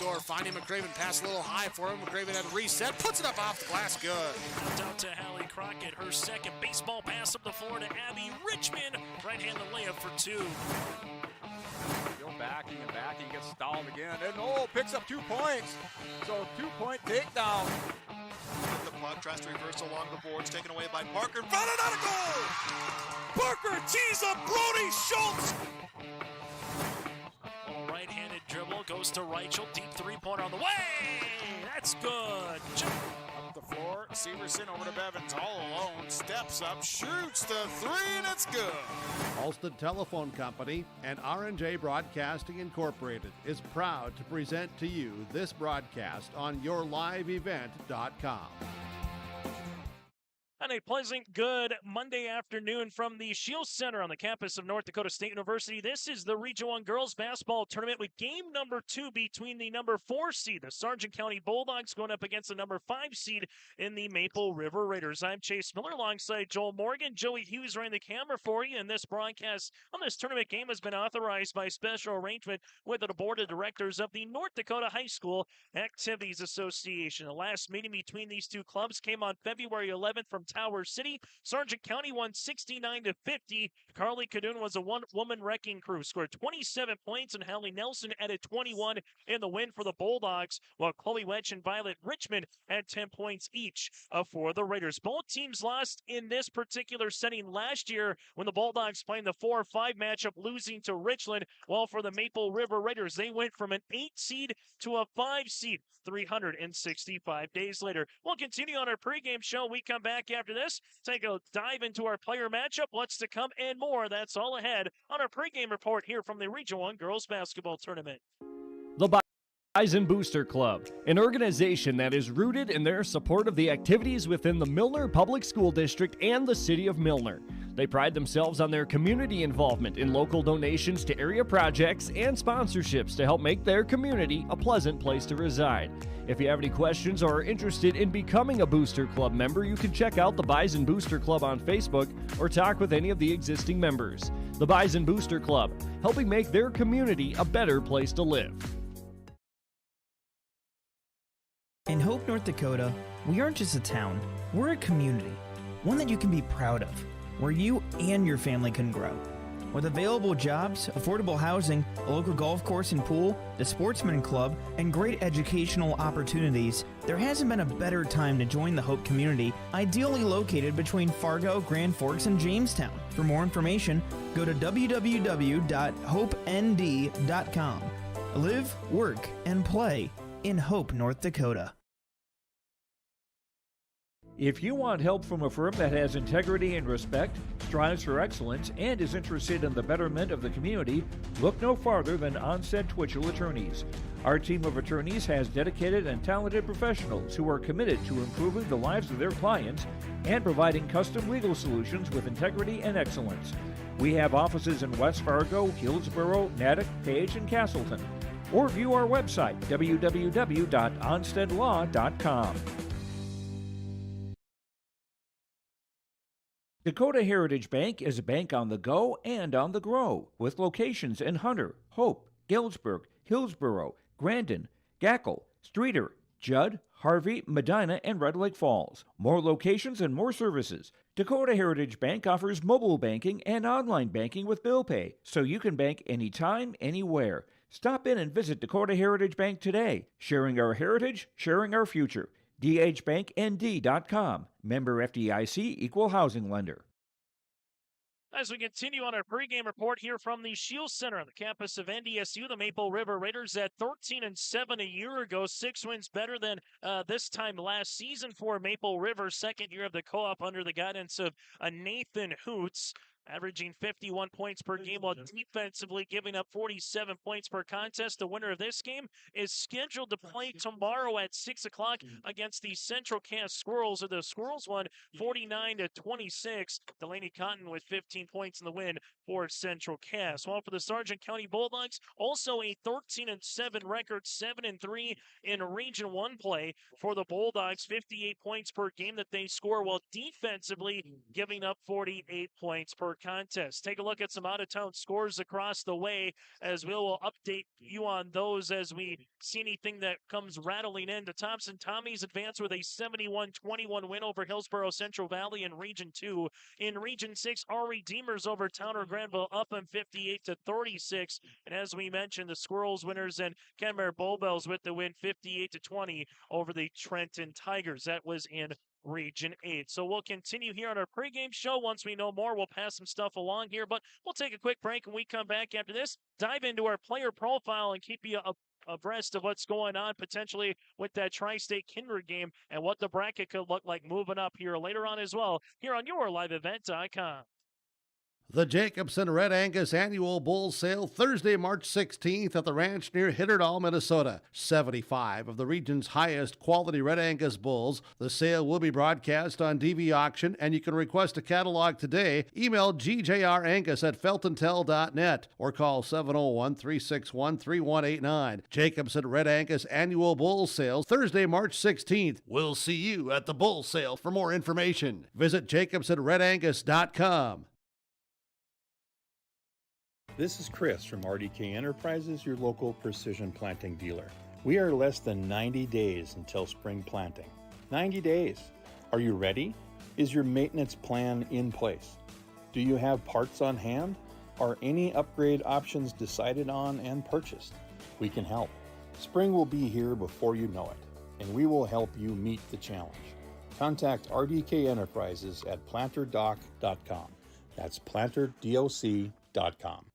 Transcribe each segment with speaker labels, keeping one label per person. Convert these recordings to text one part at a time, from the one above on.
Speaker 1: score. Finding McCraven, pass a little high for him. McCraven had a reset, puts it up off the glass, good.
Speaker 2: Out to Hallie Crockett, her second baseball pass up the floor to Abby Richmond. Right-handed layup for two.
Speaker 3: Go backing and backing, gets stalled again, and picks up 2 points. So 2-point takedown.
Speaker 4: The puck tries to reverse along the boards, taken away by Parker. In front, another goal! Parker tees up Brody Schultz.
Speaker 2: Little right-handed dribble goes to Reichel. Deep three-pointer on the way. That's good.
Speaker 1: Up the floor, Severson over to Bevins, all alone, steps up, shoots the three, and it's good.
Speaker 5: Alston Telephone Company and R&J Broadcasting Incorporated is proud to present to you this broadcast on yourliveevent.com.
Speaker 2: And a pleasant good Monday afternoon from the Shield Center on the campus of North Dakota State University. This is the Region 1 Girls Basketball Tournament with game number 2 between the number 4 seed, the Sargent County Bulldogs, going up against the number 5 seed in the Maple River Raiders. I'm Chase Miller alongside Joel Morgan. Joey Hughes running the camera for you, and this broadcast on this tournament game has been authorized by special arrangement with the board of directors of the North Dakota High School Activities Association. The last meeting between these two clubs came on February 11th from Tower City. Sargent County won 69-50. Carly Cadoon was a one-woman wrecking crew, scored 27 points, and Hallie Nelson added 21 in the win for the Bulldogs, while Chloe Wedge and Violet Richmond had 10 points each for the Raiders. Both teams lost in this particular setting last year when the Bulldogs playing the 4-5 matchup, losing to Richland, while for the Maple River Raiders, they went from an 8 seed to a 5 seed 365 days later. We'll continue on our pregame show. We come back after this, take a dive into our player matchup, what's to come, and more. That's all ahead on our pregame report here from the Region 1 Girls Basketball Tournament.
Speaker 6: The Bison Booster Club, an organization that is rooted in their support of the activities within the Milner Public School District and the City of Milner. They pride themselves on their community involvement in local donations to area projects and sponsorships to help make their community a pleasant place to reside. If you have any questions or are interested in becoming a Booster Club member, you can check out the Bison Booster Club on Facebook or talk with any of the existing members. The Bison Booster Club, helping make their community a better place to live.
Speaker 7: In Hope, North Dakota, we aren't just a town, we're a community, one that you can be proud of, where you and your family can grow. With available jobs, affordable housing, a local golf course and pool, the Sportsman Club, and great educational opportunities, there hasn't been a better time to join the Hope community, ideally located between Fargo, Grand Forks, and Jamestown. For more information, go to www.hopend.com. Live, work, and play in Hope, North Dakota.
Speaker 8: If you want help from a firm that has integrity and respect, strives for excellence, and is interested in the betterment of the community, look no farther than Onstead Twitchell Attorneys. Our team of attorneys has dedicated and talented professionals who are committed to improving the lives of their clients and providing custom legal solutions with integrity and excellence. We have offices in West Fargo, Hillsboro, Natick, Page, and Castleton. Or view our website, www.onsteadlaw.com. Dakota Heritage Bank is a bank on the go and on the grow, with locations in Hunter, Hope, Galesburg, Hillsboro, Grandin, Gackle, Streeter, Judd, Harvey, Medina, and Red Lake Falls. More locations and more services. Dakota Heritage Bank offers mobile banking and online banking with bill pay, so you can bank anytime, anywhere. Stop in and visit Dakota Heritage Bank today. Sharing our heritage, sharing our future. dhbanknd.com. Member FDIC, Equal Housing Lender.
Speaker 2: As we continue on our pregame report here from the Shield Center on the campus of NDSU, the Maple River Raiders at 13-7 a year ago, 6 wins better than this time last season for Maple River, second year of the co-op under the guidance of Nathan Hoots. Averaging 51 points per game while defensively giving up 47 points per contest. The winner of this game is scheduled to play tomorrow at 6 o'clock against the Central Cass Squirrels. The Squirrels won 49-26. Delaney Cotton with 15 points in the win for Central Cass. While for the Sargent County Bulldogs, also a 13-7 record, 7-3 in Region 1 play for the Bulldogs. 58 points per game that they score while defensively giving up 48 points per River contest. Take a look at some out-of-town scores across the way as we will update you on those as we see anything that comes rattling in. The Thompson Tommies advance with a 71-21 win over Hillsborough Central Valley in Region 2. In Region 6, our Redeemers over Towner Granville up on 58-36. And as we mentioned, the Squirrels winners and Kenmare Bullbells with the win 58-20 over the Trenton Tigers. That was in Region 8. So we'll continue here on our pregame show. Once we know more, we'll pass some stuff along here, but we'll take a quick break and we come back after this, dive into our player profile and keep you abreast of what's going on potentially with that Tri-State Kindred game and what the bracket could look like moving up here later on as well here on your liveevent.com.
Speaker 5: The Jacobson Red Angus Annual Bull Sale, Thursday, March 16th at the ranch near Hitterdall, Minnesota. 75 of the region's highest quality Red Angus bulls. The sale will be broadcast on DV Auction, and you can request a catalog today. Email gjrangus@feltontel.net or call 701-361-3189. Jacobson Red Angus Annual Bull Sale, Thursday, March 16th. We'll see you at the bull sale. For more information, visit jacobsonredangus.com.
Speaker 9: This is Chris from RDK Enterprises, your local precision planting dealer. We are less than 90 days until spring planting. 90 days. Are you ready? Is your maintenance plan in place? Do you have parts on hand? Are any upgrade options decided on and purchased? We can help. Spring will be here before you know it, and we will help you meet the challenge. Contact RDK Enterprises at planterdoc.com. That's planterdoc.com.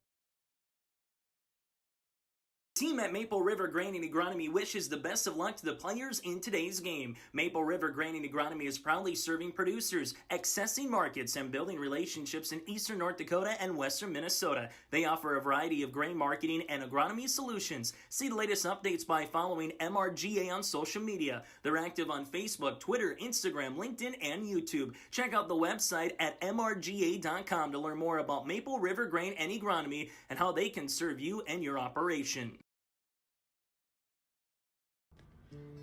Speaker 10: Team at Maple River Grain and Agronomy wishes the best of luck to the players in today's game. Maple River Grain and Agronomy is proudly serving producers, accessing markets, and building relationships in eastern North Dakota and western Minnesota. They offer a variety of grain marketing and agronomy solutions. See the latest updates by following MRGA on social media. They're active on Facebook, Twitter, Instagram, LinkedIn, and YouTube. Check out the website at mrga.com to learn more about Maple River Grain and Agronomy and how they can serve you and your operation.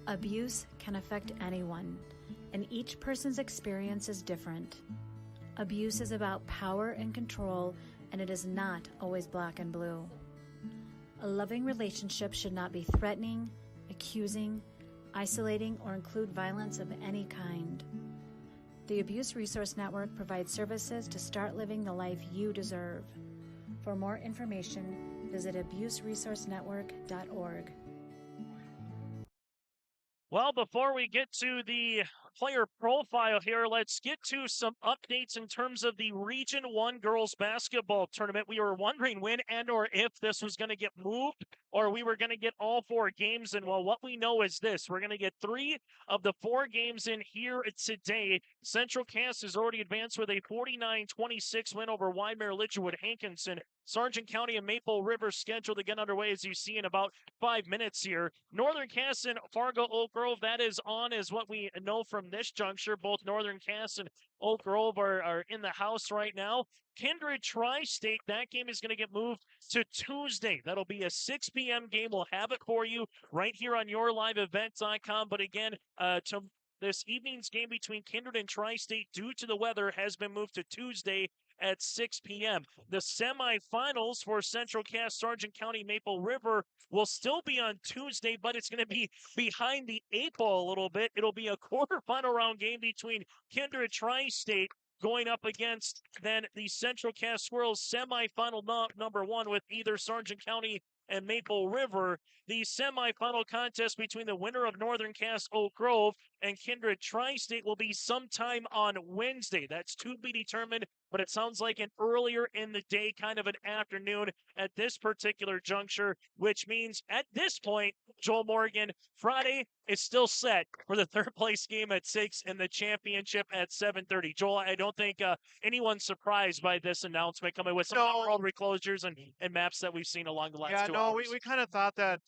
Speaker 11: Abuse can affect anyone, and each person's experience is different. Abuse is about power and control, and it is not always black and blue. A loving relationship should not be threatening, accusing, isolating, or include violence of any kind. The Abuse Resource Network provides services to start living the life you deserve. For more information, visit abuseresourcenetwork.org.
Speaker 2: Well, before we get to the player profile here, let's get to some updates in terms of the Region 1 girls basketball tournament. We were wondering when and or if this was going to get moved or we were going to get all 4 games. And well, what we know is this. We're going to get 3 of the 4 games in here today. Central Cass has already advanced with a 49-26 win over Weimar Lidgerwood Hankinson. Sargent County and Maple River scheduled to get underway, as you see, in about 5 minutes here. Northern Cass and Fargo Oak Grove, that is on, is what we know from this juncture. Both Northern Cass and Oak Grove are in the house right now. Kindred Tri-State, that game is going to get moved to Tuesday. That'll be a 6 p.m. game. We'll have it for you right here on yourliveevent.com. But again, this evening's game between Kindred and Tri-State, due to the weather, has been moved to Tuesday at 6 p.m. The semifinals for Central Cass, Sargent County, Maple River will still be on Tuesday, but it's going to be behind the 8 ball a little bit. It'll be a quarterfinal round game between Kindred Tri-State going up against then the Central Cass Squirrels semifinal number 1 with either Sargent County and Maple River. The semifinal contest between the winner of Northern Cass Oak Grove and Kindred Tri-State will be sometime on Wednesday. That's to be determined, but it sounds like an earlier in the day, kind of an afternoon at this particular juncture, which means at this point, Joel Morgan, Friday is still set for the 3rd place game at 6 and the championship at 7:30. Joel, I don't think anyone's surprised by this announcement coming with some world reclosures and maps that we've seen along the last 2 hours.
Speaker 12: We kind of thought that,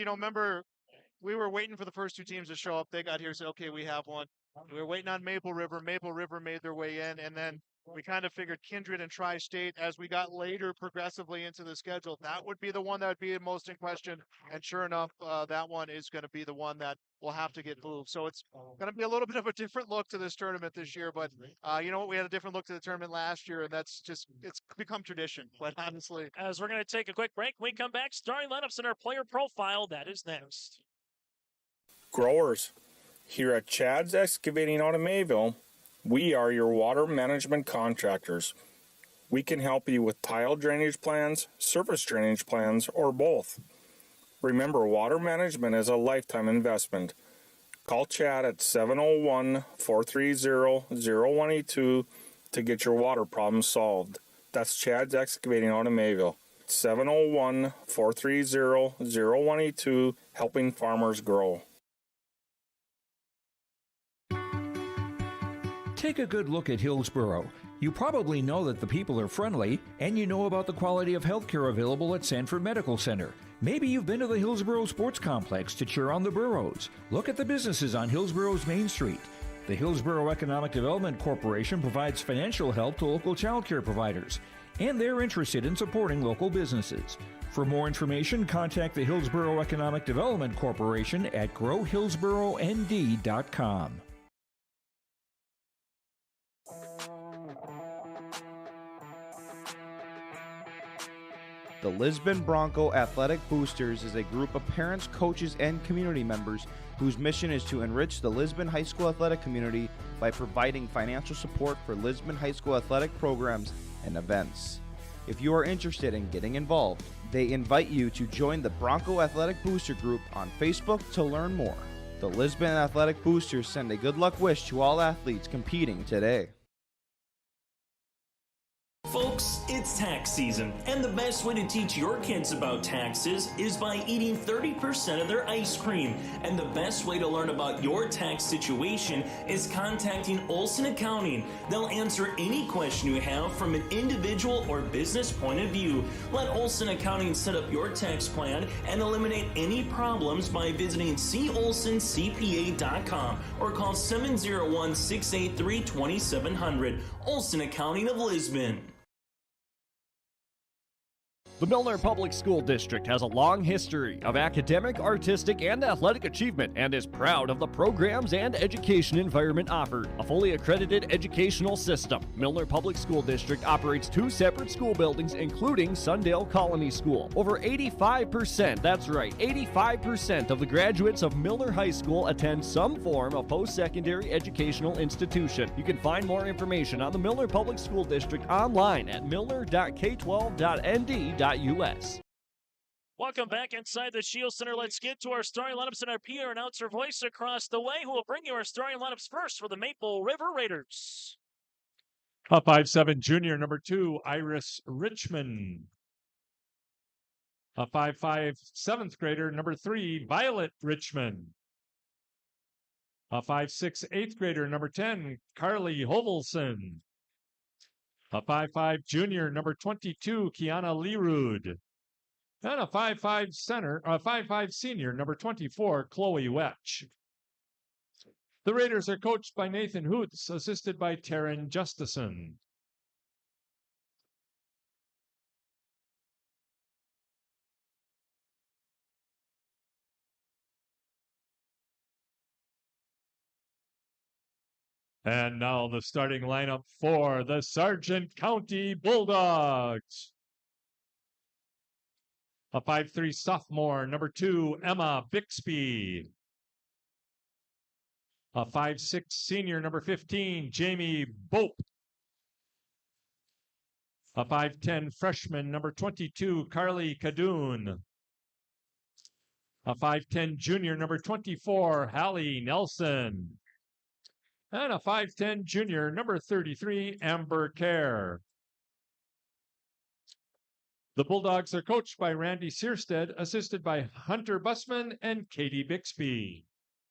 Speaker 12: remember, we were waiting for the first 2 teams to show up. They got here and said, okay, we have one. We were waiting on Maple River. Maple River made their way in, and then we kind of figured Kindred and Tri-State as we got later progressively into the schedule. That would be the one that would be most in question. And sure enough, that one is going to be the one that will have to get moved. So it's going to be a little bit of a different look to this tournament this year. But you know what? We had a different look to the tournament last year, and that's just, it's become tradition, quite honestly.
Speaker 2: As we're going to take a quick break, when we come back, starting lineups in our player profile. That is next.
Speaker 13: Growers, here at Chad's Excavating out of Mayville, we are your water management contractors. We can help you with tile drainage plans, surface drainage plans, or both. Remember, water management is a lifetime investment. Call Chad at 701-430-0182 to get your water problems solved. That's Chad's Excavating out of Mayville. 701-430-0182, helping farmers grow.
Speaker 8: Take a good look at Hillsborough. You probably know that the people are friendly, and you know about the quality of healthcare available at Sanford Medical Center. Maybe you've been to the Hillsborough Sports Complex to cheer on the Burros. Look at the businesses on Hillsborough's Main Street. The Hillsborough Economic Development Corporation provides financial help to local child care providers, and they're interested in supporting local businesses. For more information, contact the Hillsborough Economic Development Corporation at growhillsboroughnd.com.
Speaker 14: The Lisbon Bronco Athletic Boosters is a group of parents, coaches, and community members whose mission is to enrich the Lisbon High School athletic community by providing financial support for Lisbon High School athletic programs and events. If you are interested in getting involved, they invite you to join the Bronco Athletic Booster group on Facebook to learn more. The Lisbon Athletic Boosters send a good luck wish to all athletes competing today.
Speaker 10: Folks, it's tax season, and the best way to teach your kids about taxes is by eating 30% of their ice cream. And the best way to learn about your tax situation is contacting Olson Accounting. They'll answer any question you have from an individual or business point of view. Let Olson Accounting set up your tax plan and eliminate any problems by visiting colsoncpa.com or call 701-683-2700. Olson Accounting of Lisbon.
Speaker 6: The Milner Public School District has a long history of academic, artistic, and athletic achievement and is proud of the programs and education environment offered. A fully accredited educational system, Milner Public School District operates 2 separate school buildings, including Sundale Colony School. Over 85%, that's right, 85% of the graduates of Milner High School attend some form of post-secondary educational institution. You can find more information on the Milner Public School District online at milner.k12.nd.us.
Speaker 2: Welcome back inside the Shield Center. Let's get to our starting lineups and our PR announcer voice across the way, who will bring you our starting lineups first for the Maple River Raiders.
Speaker 15: A 5'7" junior, number 2, Iris Richmond. A 5'5" 7th grader, number 3, Violet Richmond. A 5'6" 8th grader, number 10, Carly Hovelson. A 5'5" junior, number 22, Kiana Lerud. And a 5'5" senior, number 24, Chloe Wetch. The Raiders are coached by Nathan Hoots, assisted by Taryn Justison. And now the starting lineup for the Sargent County Bulldogs. A 5'3" sophomore, number 2, Emma Bixby. A 5'6" senior, number 15, Jamie Bope. A 5'10" freshman, number 22, Carly Cadoon. A 5'10" junior, number 24, Hallie Nelson. And a 5'10" junior, number 33, Amber Kerr. The Bulldogs are coached by Randy Searstead, assisted by Hunter Busman and Katie Bixby.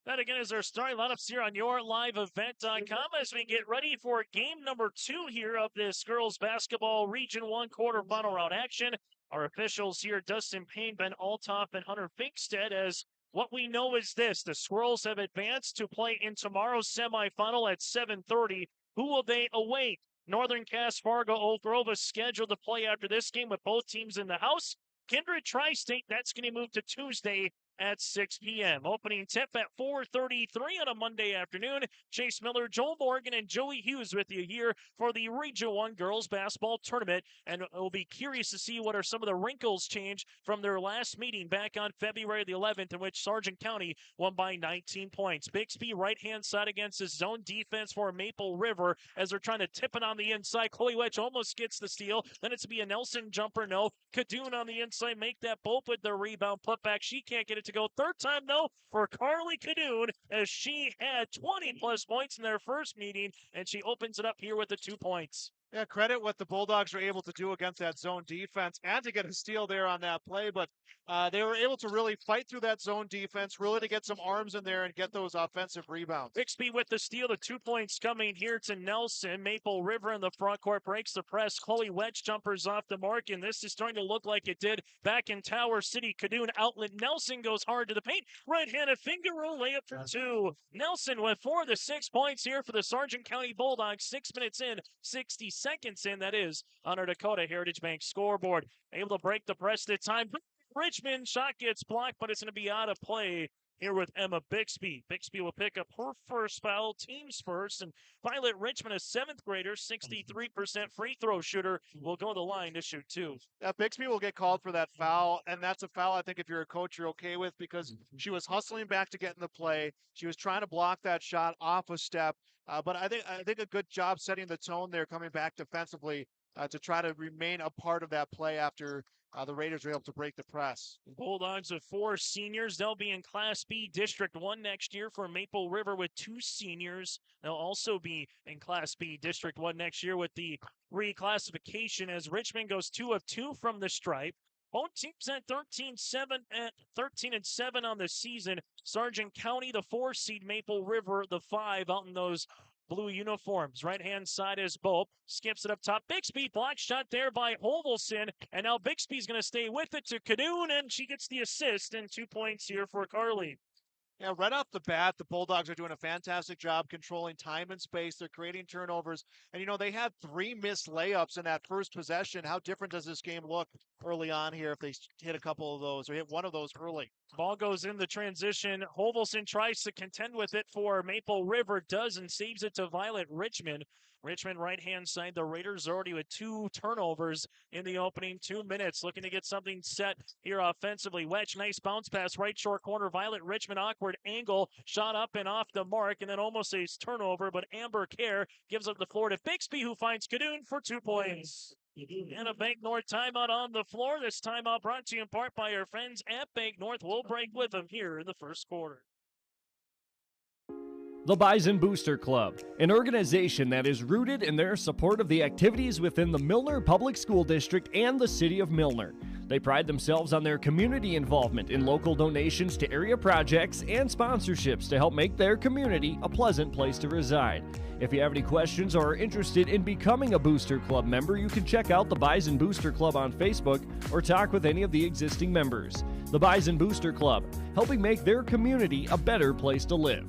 Speaker 2: That again is our starting lineups here on YourLiveEvent.com as we get ready for game number 2 here of this girls basketball Region 1 quarterfinal round action. Our officials here, Dustin Payne, Ben Altoff, and Hunter Finkstead, as what we know is this: the Squirrels have advanced to play in tomorrow's semifinal at 7:30. Who will they await? Northern Cass, Fargo, Oak Grove is scheduled to play after this game with both teams in the house. Kindred Tri-State, that's going to move to Tuesday at 6 p.m. Opening tip at 4:33 on a Monday afternoon. Chase Miller, Joel Morgan, and Joey Hughes with you here for the Region 1 Girls Basketball Tournament. And we'll be curious to see what are some of the wrinkles changed from their last meeting back on February the 11th, in which Sargent County won by 19 points. Bixby right-hand side against his zone defense for Maple River as they're trying to tip it on the inside. Chloe Wedge almost gets the steal. Then it's to be a Nelson jumper, no. Kadoon on the inside, make that Bope with the rebound putback. She can't get it to go. Third time, though, for Carly Kadoon, as she had 20-plus points in their first meeting, and she opens it up here with the 2 points.
Speaker 12: Yeah, credit what the Bulldogs were able to do against that zone defense and to get a steal there on that play, but they were able to really fight through that zone defense, really to get some arms in there and get those offensive rebounds.
Speaker 2: Bixby with the steal, the 2 points coming here to Nelson. Maple River in the front court breaks the press. Chloe Wedge jumpers off the mark, and this is starting to look like it did back in Tower City. Kadoon outlet. Nelson goes hard to the paint. Right-handed finger roll layup for 2. Nelson with 4 of the 6 points here for the Sargent County Bulldogs. 6 minutes in, 60 seconds in, that is, on our Dakota Heritage Bank scoreboard. Able to break the press this time. Richmond shot gets blocked, but it's going to be out of play here with Emma Bixby. Bixby will pick up her first foul, team's first, and Violet Richmond, a 7th grader, 63% free throw shooter, will go to the line to shoot 2.
Speaker 12: Bixby will get called for that foul, and that's a foul I think if you're a coach you're okay with, because she was hustling back to get in the play. She was trying to block that shot off a step, but I think a good job setting the tone there, coming back defensively to try to remain a part of that play after the Raiders were able to break the press.
Speaker 2: Bulldogs with 4 seniors. They'll be in Class B District 1 next year for Maple River with 2 seniors. They'll also be in Class B District 1 next year with the reclassification as Richmond goes 2 of 2 from the stripe. Both teams at 13-7 on the season. Sargent County, the 4 seed, Maple River, the 5 out in those blue uniforms. Right-hand side is Bope. Skips it up top. Bixby, block shot there by Hovelson. And now Bixby's going to stay with it to Kadoon, and she gets the assist, and 2 points here for Carly.
Speaker 12: Yeah, right off the bat, the Bulldogs are doing a fantastic job controlling time and space. They're creating turnovers. And, they had 3 missed layups in that first possession. How different does this game look early on here if they hit a couple of those or hit one of those early?
Speaker 2: Ball goes in the transition. Hovelson tries to contend with it for Maple River, does, and saves it to Violet Richmond. Richmond right-hand side. The Raiders already with 2 turnovers in the opening 2 minutes. Looking to get something set here offensively. Wedge, nice bounce pass, right short corner. Violet Richmond, awkward angle. Shot up and off the mark, and then almost a turnover, but Amber Kerr gives up the floor to Bixby, who finds Kadoon for 2 points. And a Bank North timeout on the floor. This timeout brought to you in part by our friends at Bank North. We'll break with them here in the first quarter.
Speaker 6: The Bison Booster Club, an organization that is rooted in their support of the activities within the Milner Public School District and the City of Milner. They pride themselves on their community involvement in local donations to area projects and sponsorships to help make their community a pleasant place to reside. If you have any questions or are interested in becoming a Booster Club member, you can check out the Bison Booster Club on Facebook or talk with any of the existing members. The Bison Booster Club, helping make their community a better place to live.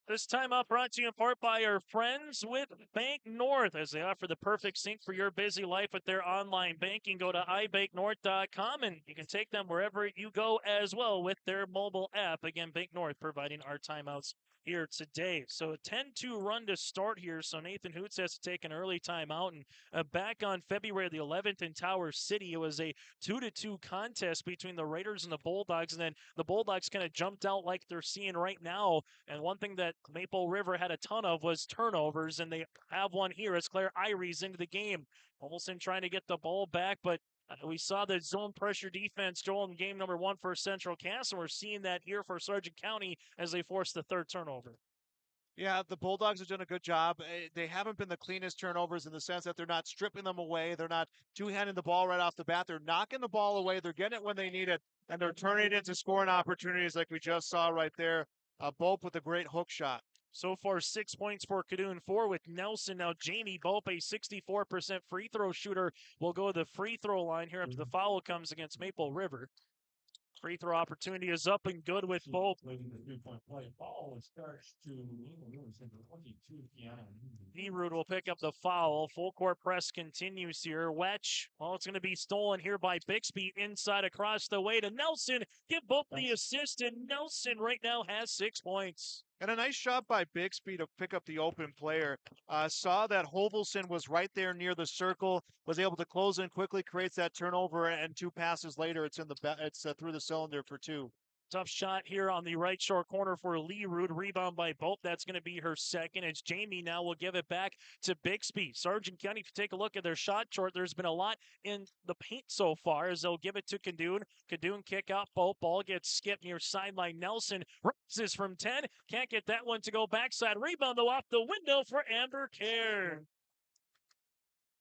Speaker 2: This timeout brought to you in part by our friends with Bank North, as they offer the perfect sync for your busy life with their online banking. Go to ibanknorth.com, and you can take them wherever you go as well with their mobile app. Again, Bank North providing our timeouts here today. So a 10-2 run to start here. So Nathan Hoots has to take an early timeout. And back on February the 11th in Tower City, it was a 2-2 contest between the Raiders and the Bulldogs. And then the Bulldogs kind of jumped out like they're seeing right now. And one thing that Maple River had a ton of was turnovers, and they have one here as Claire Iries into the game. Olsen trying to get the ball back, but we saw the zone pressure defense, Joel, in game number 1 for Central Cass, and we're seeing that here for Sargent County as they force the 3rd turnover.
Speaker 12: Yeah, the Bulldogs have done a good job. They haven't been the cleanest turnovers in the sense that they're not stripping them away. They're not two-handing the ball right off the bat. They're knocking the ball away. They're getting it when they need it, and they're turning it into scoring opportunities like we just saw right there. Bope with a great hook shot.
Speaker 2: So far, 6 points for Kadoon, 4 with Nelson. Now Jamie Bope, a 64% free throw shooter, will go to the free throw line here after the foul comes against Maple River. Free throw opportunity is up and good with both. Nerud will pick up the foul. Full court press continues here. Wetch, well, it's going to be stolen here by Bixby. Inside across the way to Nelson. Give both the assist, and Nelson right now has 6 points.
Speaker 12: And a nice shot by Bixby to pick up the open player. Saw that Hovelson was right there near the circle, was able to close in quickly, creates that turnover, and 2 passes later, it's through the cylinder for 2.
Speaker 2: Tough shot here on the right short corner for Nerud. Rebound by Bolt. That's going to be her second. It's Jamie now will give it back to Bixby. Sargent County, if you take a look at their shot chart, there's been a lot in the paint so far as they'll give it to Kadoon. Kadoon kick out Bolt. Ball gets skipped near sideline. Nelson rises from 10. Can't get that one to go backside. Rebound though off the window for Amber Kerr.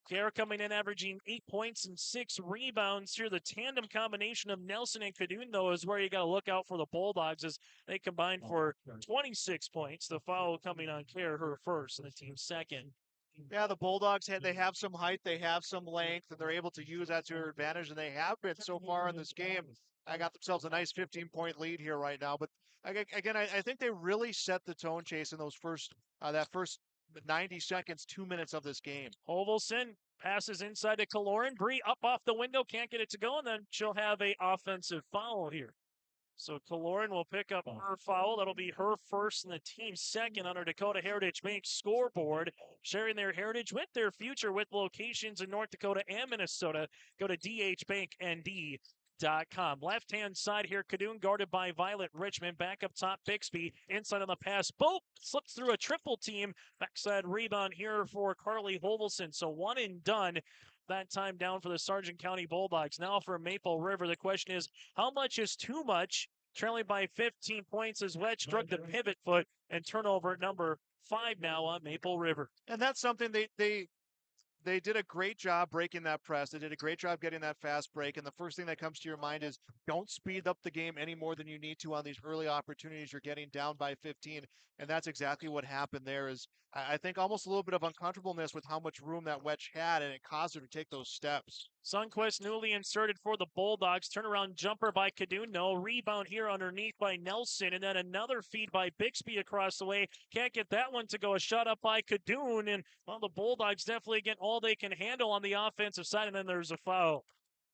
Speaker 2: Kerr coming in averaging 8 points and 6 rebounds here. The tandem combination of Nelson and Kadoon, though, is where you got to look out for the Bulldogs as they combine for 26 points. The foul coming on Kerr, her first, and the team's second.
Speaker 12: Yeah, the Bulldogs they have some height, they have some length, and they're able to use that to their advantage, and they have been so far in this game. I got themselves a nice 15-point lead here right now. But again, I think they really set the tone, Chase, in those first 90 seconds, 2 minutes of this game.
Speaker 2: Hovelson passes inside to Kaloran. Bree up off the window, can't get it to go, and then she'll have a offensive foul here. So Kaloran will pick up her foul. That'll be her first and the team's second on our Dakota Heritage Bank scoreboard. Sharing their heritage with their future with locations in North Dakota and Minnesota. Go to dhbanknd.com. Left-hand side here, Kadoon guarded by Violet Richmond. Back up top, Bixby. Inside on the pass. Bolt slips through a triple team. Backside rebound here for Carly Hovelson. So one and done. That time down for the Sargent County Bulldogs. Now for Maple River, the question is, how much is too much? Trailing by 15 points as Wedge struck the pivot foot, and turnover number 5 now on Maple River.
Speaker 12: And that's something they did a great job breaking that press. They did a great job getting that fast break. And the first thing that comes to your mind is don't speed up the game any more than you need to on these early opportunities. You're getting down by 15. And that's exactly what happened there is I think almost a little bit of uncomfortableness with how much room that Wedge had, and it caused her to take those steps.
Speaker 2: Sunquist newly inserted for the Bulldogs. Turnaround jumper by Kadoon. No rebound here underneath by Nelson. And then another feed by Bixby across the way. Can't get that one to go. A shot up by Kadoon. And well, the Bulldogs definitely get all they can handle on the offensive side. And then there's a foul.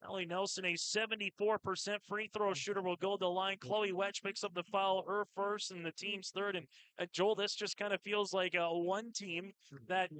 Speaker 2: Ellie Nelson, a 74% free throw shooter, will go to the line. Chloe Wedge picks up the foul, her first and the team's third. And Joel, this just kind of feels like one team that,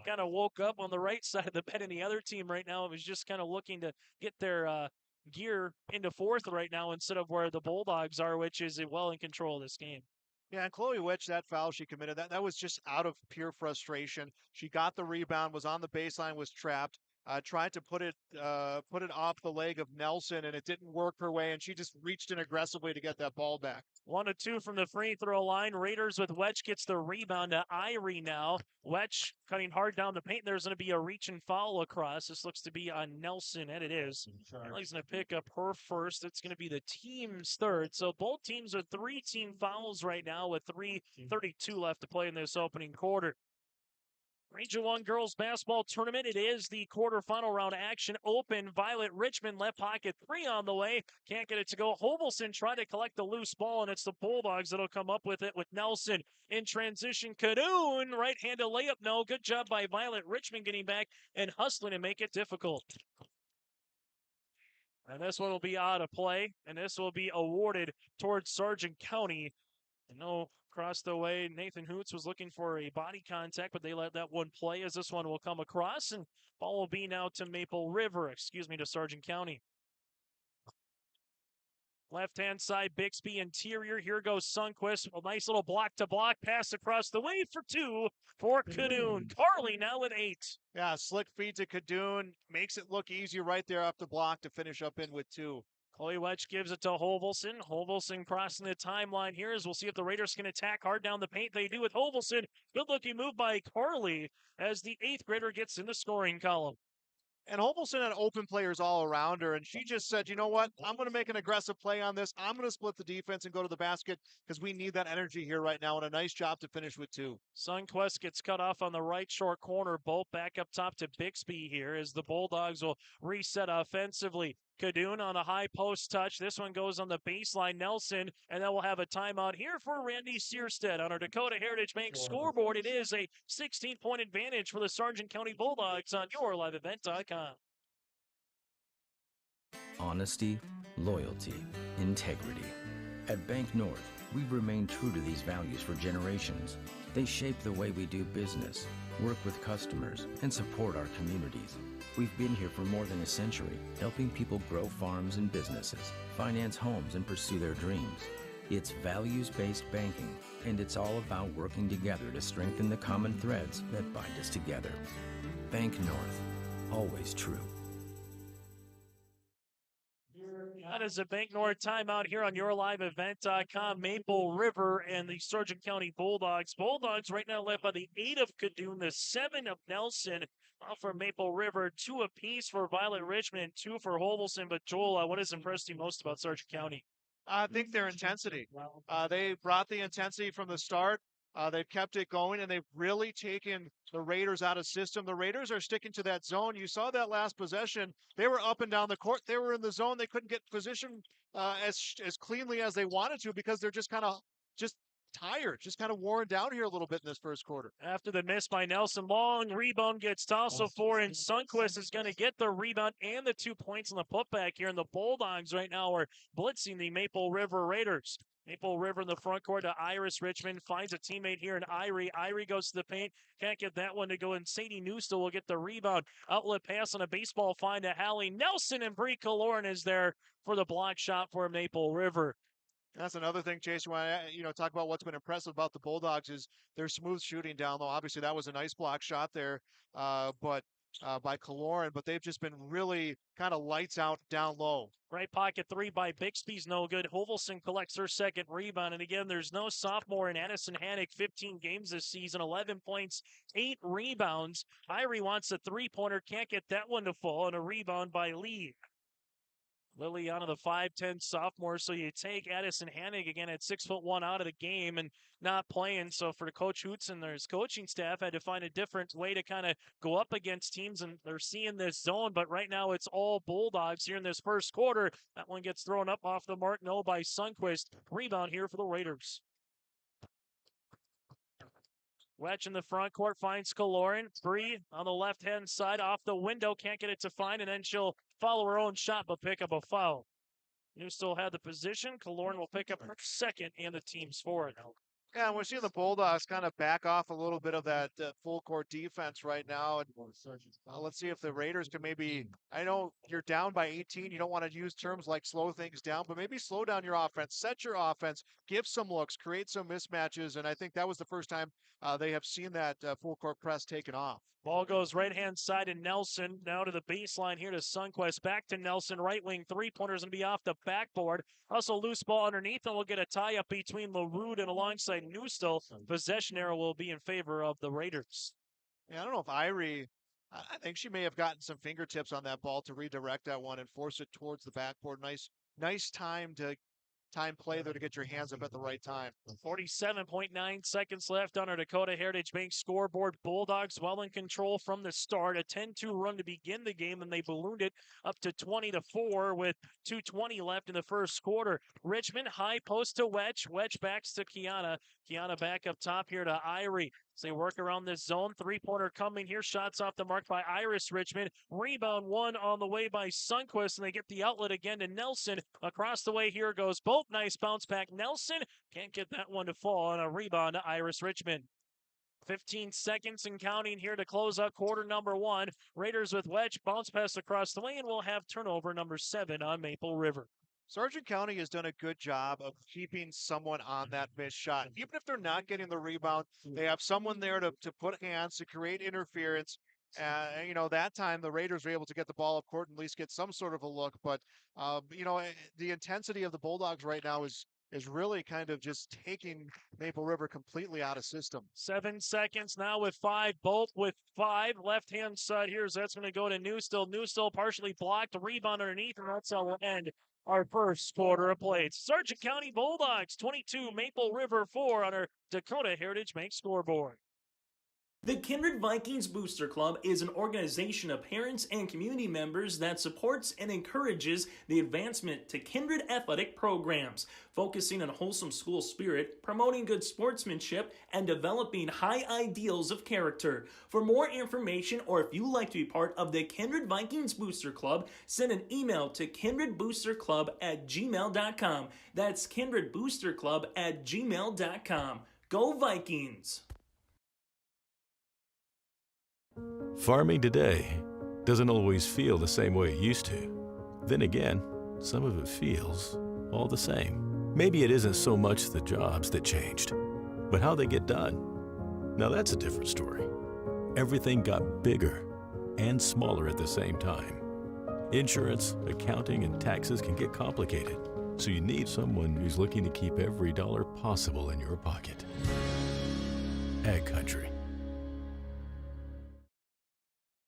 Speaker 2: kind of woke up on the right side of the bed, and the other team right now is just kind of looking to get their gear into fourth right now instead of where the Bulldogs are, which is well in control of this game.
Speaker 12: Yeah, and Chloe Wedge, that foul she committed, that was just out of pure frustration. She got the rebound, was on the baseline, was trapped. Tried to put it off the leg of Nelson, and it didn't work her way, and she just reached in aggressively to get that ball back.
Speaker 2: 1 of 2 from the free throw line. Raiders with Wedge gets the rebound to Irie now. Wedge cutting hard down the paint. There's going to be a reach and foul across. This looks to be on Nelson, and it is. He's going to pick up her first. It's going to be the team's third. So both teams are 3-team fouls right now with 3:32 left to play in this opening quarter. Region 1 girls basketball tournament. It is the quarterfinal round action. Open. Violet Richmond left pocket 3 on the way. Can't get it to go. Hovelson tried to collect the loose ball, and it's the Bulldogs that'll come up with it with Nelson in transition. Kadoon, right-handed layup. No. Good job by Violet Richmond getting back and hustling to make it difficult. And this one will be out of play, and this will be awarded towards Sargent County. And no, across the way, Nathan Hoots was looking for a body contact, but they let that one play as this one will come across, and ball will be now to to Sargent County. Left-hand side, Bixby interior. Here goes Sunquist. A nice little block-to-block pass across the way for 2 for Kadoon. Carly now with 8.
Speaker 12: Yeah, slick feed to Kadoon. Makes it look easy right there off the block to finish up in with 2.
Speaker 2: Chloe Wedge gives it to Hovelson. Hovelson crossing the timeline here as we'll see if the Raiders can attack hard down the paint. They do with Hovelson. Good-looking move by Carly as the 8th grader gets in the scoring column.
Speaker 12: And Hovelson had open players all around her, and she just said, you know what? I'm going to make an aggressive play on this. I'm going to split the defense and go to the basket because we need that energy here right now, and a nice job to finish with 2.
Speaker 2: Sunquist gets cut off on the right short corner. Bolt back up top to Bixby here as the Bulldogs will reset offensively. Kadoon on a high post touch. This one goes on the baseline, Nelson, and then we'll have a timeout here for Randy Searstead on our Dakota Heritage Bank scoreboard. It is a 16-point advantage for the Sargent County Bulldogs on yourliveevent.com.
Speaker 16: Honesty, loyalty, integrity. At Bank North, we've remained true to these values for generations. They shape the way we do business, work with customers, and support our communities. We've been here for more than a century, helping people grow farms and businesses, finance homes, and pursue their dreams. It's values-based banking, and it's all about working together to strengthen the common threads that bind us together. Bank North, always true.
Speaker 2: That is a Bank North timeout here on yourliveevent.com. Maple River and the Sargent County Bulldogs. Bulldogs right now led by the 8 of Kadoon, the 7 of Nelson for Maple River, 2 apiece for Violet Richmond, 2 for Hovelson. But Joel, what has impressed you most about Sargent County?
Speaker 12: I think their intensity. They brought the intensity from the start. They've kept it going, and they've really taken the Raiders out of system. The Raiders are sticking to that zone. You saw that last possession. They were up and down the court. They were in the zone. They couldn't get position as cleanly as they wanted to because they're just kind of tired, just kind of worn down here a little bit in this first quarter.
Speaker 2: After the miss by Nelson, long rebound gets tousled for, and Sundquist is going to get the rebound and the 2 points on the putback here. And the Bulldogs right now are blitzing the Maple River Raiders. Maple River in the front court to Iris Richmond, finds a teammate here in Irie. Irie goes to the paint, can't get that one to go, and Sadie Newstill will get the rebound. Outlet pass on a baseball find to Hallie Nelson, and Bree Kaloran is there for the block shot for Maple River.
Speaker 12: That's another thing, Chase. You want to talk about what's been impressive about the Bulldogs is their smooth shooting down low. Obviously, that was a nice block shot there, but by Kaloran, but they've just been really kind of lights out down low.
Speaker 2: Right pocket three by Bixby's no good. Hovelson collects her second rebound. And again, there's no sophomore in Addison Hannick, 15 games this season, 11 points, 8 rebounds. Irie wants a three-pointer, can't get that one to fall, and a rebound by Lee. Liliana, the 5'10 sophomore, so you take Addison Hannig again at 6'1" out of the game and not playing. So for Coach Hoots and his coaching staff had to find a different way to kind of go up against teams, and they're seeing this zone. But right now it's all Bulldogs here in this first quarter. That one gets thrown up off the mark, no, by Sundquist. Rebound here for the Raiders. Wedge in the front court finds Kaloran. Bree on the left-hand side off the window. Can't get it to find, and then she'll follow her own shot but pick up a foul. You still had the position. Kaloran will pick up her second and the team's fourth.
Speaker 12: Yeah, and we're seeing the Bulldogs kind of back off a little bit of that full court defense right now. And let's see if the Raiders can maybe, I know you're down by 18. You don't want to use terms like slow things down, but maybe slow down your offense, set your offense, give some looks, create some mismatches. And I think that was the first time they have seen that full court press taken off.
Speaker 2: Ball goes right-hand side to Nelson. Now to the baseline here to Sundquist. Back to Nelson. Right wing three-pointer's going to be off the backboard. Also loose ball underneath, and we'll get a tie-up between LaRude and alongside Newstill. Possession arrow will be in favor of the Raiders.
Speaker 12: Yeah, I don't know if Irie, I think she may have gotten some fingertips on that ball to redirect that one and force it towards the backboard. Nice time play there to get your hands up at the right time.
Speaker 2: 47.9 seconds left on our Dakota Heritage Bank scoreboard. Bulldogs well in control from the start. A 10-2 run to begin the game, and they ballooned it up to 20-4 with 2:20 left in the first quarter. Richmond high post to Wedge. Wedge backs to Kiana. Kiana back up top here to Irie. So they work around this zone. Three-pointer coming here. Shots off the mark by Iris Richmond. Rebound one on the way by Sundquist, and they get the outlet again to Nelson. Across the way here goes Bolt. Nice bounce back. Nelson can't get that one to fall on a rebound to Iris Richmond. 15 seconds and counting here to close out quarter number one. Raiders with Wedge. Bounce pass across the way, and we'll have turnover number 7 on Maple River.
Speaker 12: Sargent County has done a good job of keeping someone on that missed shot. Even if they're not getting the rebound, they have someone there to put hands, to create interference. That time the Raiders were able to get the ball up court and at least get some sort of a look. But, the intensity of the Bulldogs right now is really kind of just taking Maple River completely out of system.
Speaker 2: 7 seconds now with 5. Bolt with 5. Left-hand side here. So that's going to go to Newstill. Newstill partially blocked. Rebound underneath, and that's how we'll end our first quarter of play. It's Sargent County Bulldogs 22, Maple River 4 on our Dakota Heritage Bank scoreboard.
Speaker 10: The Kindred Vikings Booster Club is an organization of parents and community members that supports and encourages the advancement to Kindred athletic programs, focusing on wholesome school spirit, promoting good sportsmanship, and developing high ideals of character. For more information, or if you'd like to be part of the Kindred Vikings Booster Club, send an email to kindredboosterclub@gmail.com. That's kindredboosterclub@gmail.com. Go Vikings!
Speaker 17: Farming today doesn't always feel the same way it used to. Then again, some of it feels all the same. Maybe it isn't so much the jobs that changed, but how they get done. Now that's a different story. Everything got bigger and smaller at the same time. Insurance, accounting, and taxes can get complicated, so you need someone who's looking to keep every dollar possible in your pocket. Ag Country.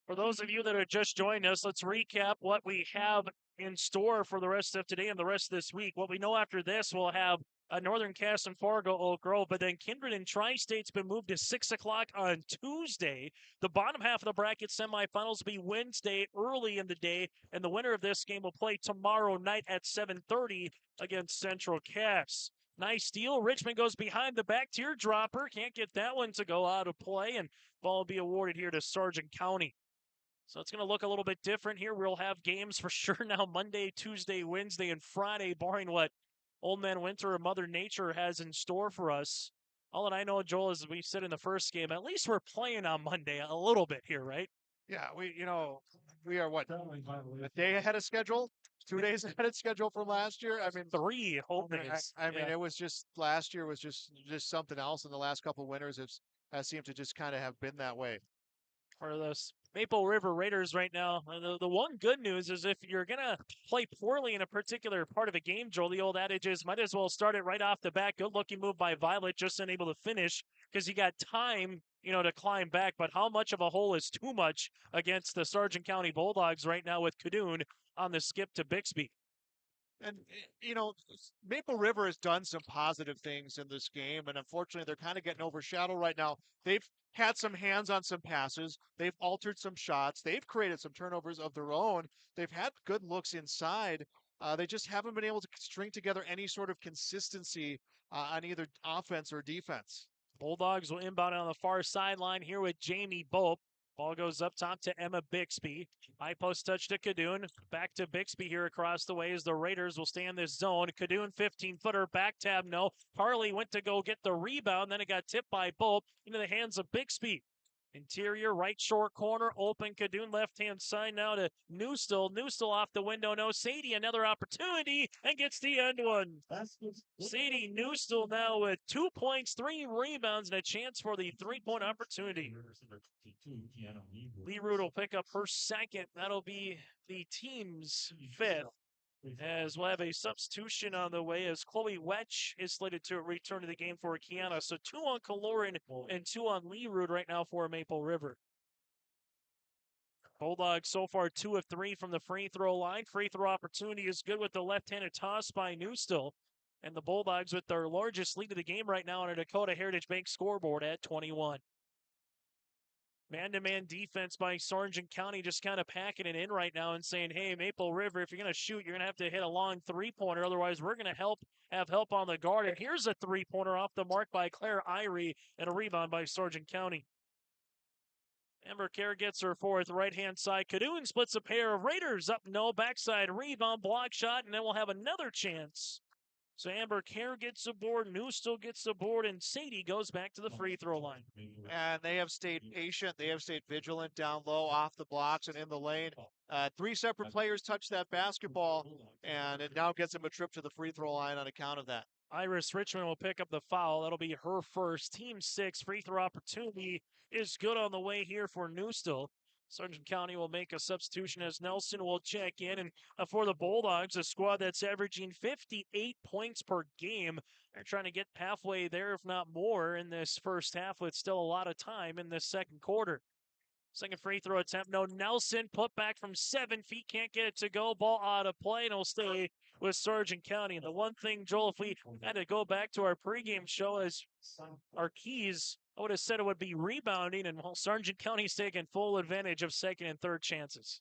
Speaker 2: For those of you that are just joining us, let's recap what we have in store for the rest of today and the rest of this week. What we know after this, we'll have Northern Cass and Fargo, Oak Grove, but then Kindred and Tri-State's been moved to 6 o'clock on Tuesday. The bottom half of the bracket semifinals will be Wednesday early in the day, and the winner of this game will play tomorrow night at 7:30 against Central Cass. Nice steal. Richmond goes behind the back teardropper. Can't get that one to go out of play, and ball will be awarded here to Sargent County. So it's going to look a little bit different here. We'll have games for sure now Monday, Tuesday, Wednesday, and Friday, barring what Old Man Winter or Mother Nature has in store for us. All that I know, Joel, is we said in the first game, at least we're playing on Monday a little bit here, right?
Speaker 12: Yeah, we are what, a day ahead of schedule? 2 days ahead of schedule from last year? I mean,
Speaker 2: 3 whole days.
Speaker 12: I mean, it was just, last year was just something else, and the last couple of winters has seemed to just kind of have been that way.
Speaker 2: For the Maple River Raiders right now, the one good news is if you're going to play poorly in a particular part of a game, Joel, the old adage is might as well start it right off the bat. Good looking move by Violet, just unable to finish because you got time, to climb back. But how much of a hole is too much against the Sargent County Bulldogs right now with Cadoon on the skip to Bixby?
Speaker 12: And, Maple River has done some positive things in this game, and unfortunately, they're kind of getting overshadowed right now. They've had some hands on some passes. They've altered some shots. They've created some turnovers of their own. They've had good looks inside. They just haven't been able to string together any sort of consistency on either offense or defense.
Speaker 2: Bulldogs will inbound on the far sideline here with Jamie Bope. Ball goes up top to Emma Bixby. High post touch to Cadoon. Back to Bixby here across the way as the Raiders will stay in this zone. Cadoon 15-footer, back tab, no. Harley went to go get the rebound. Then it got tipped by Bope into the hands of Bixby. Interior, right short corner, open. Cadoon left-hand side now to Newstill. Newstill off the window, no. Sadie, another opportunity, and gets the end one. Sadie Newstill now with 2 points, 3 rebounds, and a chance for the 3-point opportunity. Lee Root will pick up her second. That'll be the team's 5th. As we'll have a substitution on the way as Chloe Wetch is slated to return to the game for Kiana. So 2 on Kaloran and 2 on Lee Root right now for Maple River. Bulldogs so far 2 of 3 from the free throw line. Free throw opportunity is good with the left-handed toss by Newstill. And the Bulldogs with their largest lead of the game right now on a Dakota Heritage Bank scoreboard at 21. Man-to-man defense by Sargent County just kind of packing it in right now and saying, hey, Maple River, if you're going to shoot, you're going to have to hit a long three-pointer. Otherwise, we're going to have help on the guard. And here's a three-pointer off the mark by Claire Irie and a rebound by Sargent County. Amber Kerr gets her 4th, right-hand side. Cadoon splits a pair of Raiders up, no. Backside rebound, block shot, and then we'll have another chance. So Amber Kerr gets aboard, Newstill gets aboard, and Sadie goes back to the free throw line.
Speaker 12: And they have stayed patient. They have stayed vigilant down low, off the blocks, and in the lane. 3 separate players touch that basketball, and it now gets them a trip to the free throw line on account of that.
Speaker 2: Iris Richmond will pick up the foul. That'll be her first. Team 6 free throw opportunity is good on the way here for Newstill. Sargent County will make a substitution as Nelson will check in. And for the Bulldogs, a squad that's averaging 58 points per game. They're trying to get halfway there, if not more, in this first half with still a lot of time in this second quarter. Second free throw attempt. No, Nelson put back from 7 feet. Can't get it to go. Ball out of play, and it'll stay with Sargent County. And the one thing, Joel, if we had to go back to our pregame show, is our keys I would have said it would be rebounding, and Sargent County's taking full advantage of second and third chances.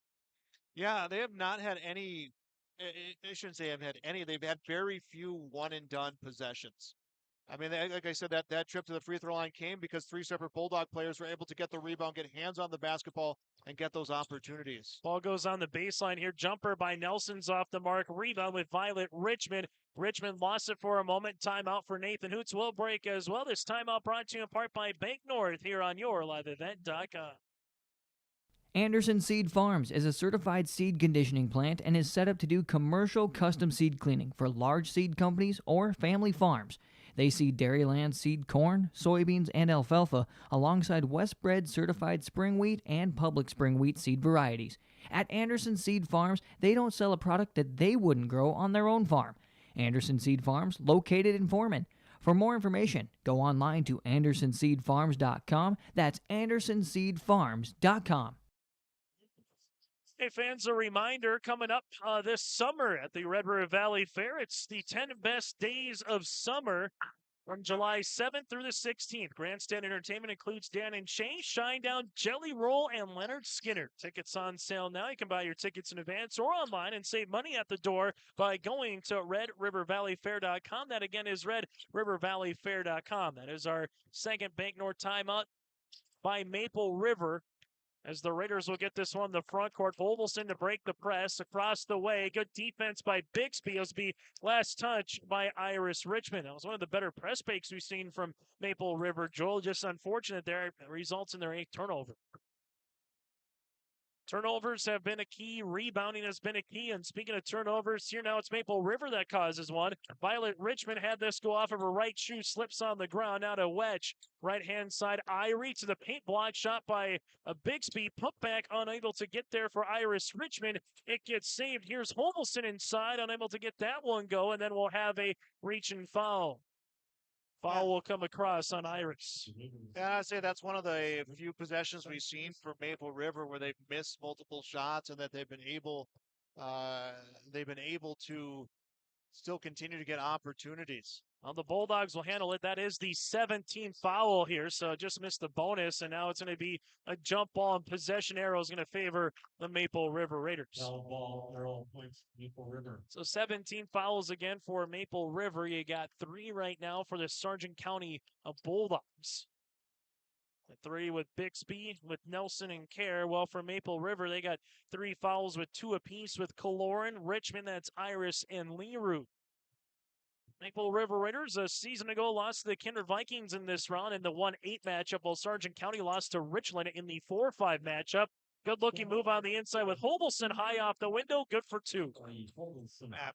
Speaker 12: Yeah, they have not had any. I shouldn't say have had any. They've had very few one-and-done possessions. I mean, like I said, that trip to the free throw line came because 3 separate Bulldog players were able to get the rebound, get hands on the basketball, and get those opportunities.
Speaker 2: Ball goes on the baseline here. Jumper by Nelson's off the mark. Rebound with Violet Richmond. Richmond lost it for a moment. Timeout for Nathan Hoots will break as well. This timeout brought to you in part by Bank North here on YourLiveEvent.com.
Speaker 18: Anderson Seed Farms is a certified seed conditioning plant and is set up to do commercial custom seed cleaning for large seed companies or family farms. They seed Dairyland seed corn, soybeans, and alfalfa alongside Westbred certified spring wheat and public spring wheat seed varieties. At Anderson Seed Farms, they don't sell a product that they wouldn't grow on their own farm. Anderson Seed Farms, located in Foreman. For more information, go online to AndersonSeedFarms.com. That's AndersonSeedFarms.com.
Speaker 2: Hey fans, a reminder coming up this summer at the Red River Valley Fair. It's the 10 best days of summer from July 7th through the 16th. Grandstand entertainment includes Dan and Shay, Shinedown, Jelly Roll, and Leonard Skinner. Tickets on sale now. You can buy your tickets in advance or online and save money at the door by going to RedRiverValleyFair.com. That again is RedRiverValleyFair.com. That is our second Bank North timeout by Maple River, as the Raiders will get this one in the front court. Volvelson to break the press across the way. Good defense by Bixby. It was the last touch by Iris Richmond. That was one of the better press fakes we've seen from Maple River. Joel, just unfortunate there. It results in their 8th turnover. Turnovers have been a key. Rebounding has been a key. And speaking of turnovers, here now it's Maple River that causes one. Violet Richmond had this go off of her right shoe, slips on the ground. Now to Wedge. Right-hand side, Irie to the paint block. Shot by a Bixby. Put back, unable to get there for Iris Richmond. It gets saved. Here's Holmelson inside, unable to get that one go. And then we'll have a reach and foul. Foul will come across on Iris.
Speaker 12: Yeah, I'd say that's one of the few possessions we've seen from Maple River where they've missed multiple shots and that they've been able to still continue to get opportunities.
Speaker 2: Well, the Bulldogs will handle it. That is the 17th foul here, so just missed the bonus, and now it's going to be a jump ball, and possession arrow is going to favor the Maple River Raiders.
Speaker 15: Ball, arrow points, Maple River.
Speaker 2: So 17 fouls again for Maple River. You got 3 right now for the Sargent County Bulldogs. 3 with Bixby, with Nelson and Kerr. Well, for Maple River, they got 3 fouls with 2 apiece with Kaloran, Richmond, that's Iris, and Leroux. Maple River Raiders a season ago lost to the Kinder Vikings in this round in the 1-8 matchup, while Sargent County lost to Richland in the 4-5 matchup. Good-looking move on the inside with Holmelson high off the window. Good for 2.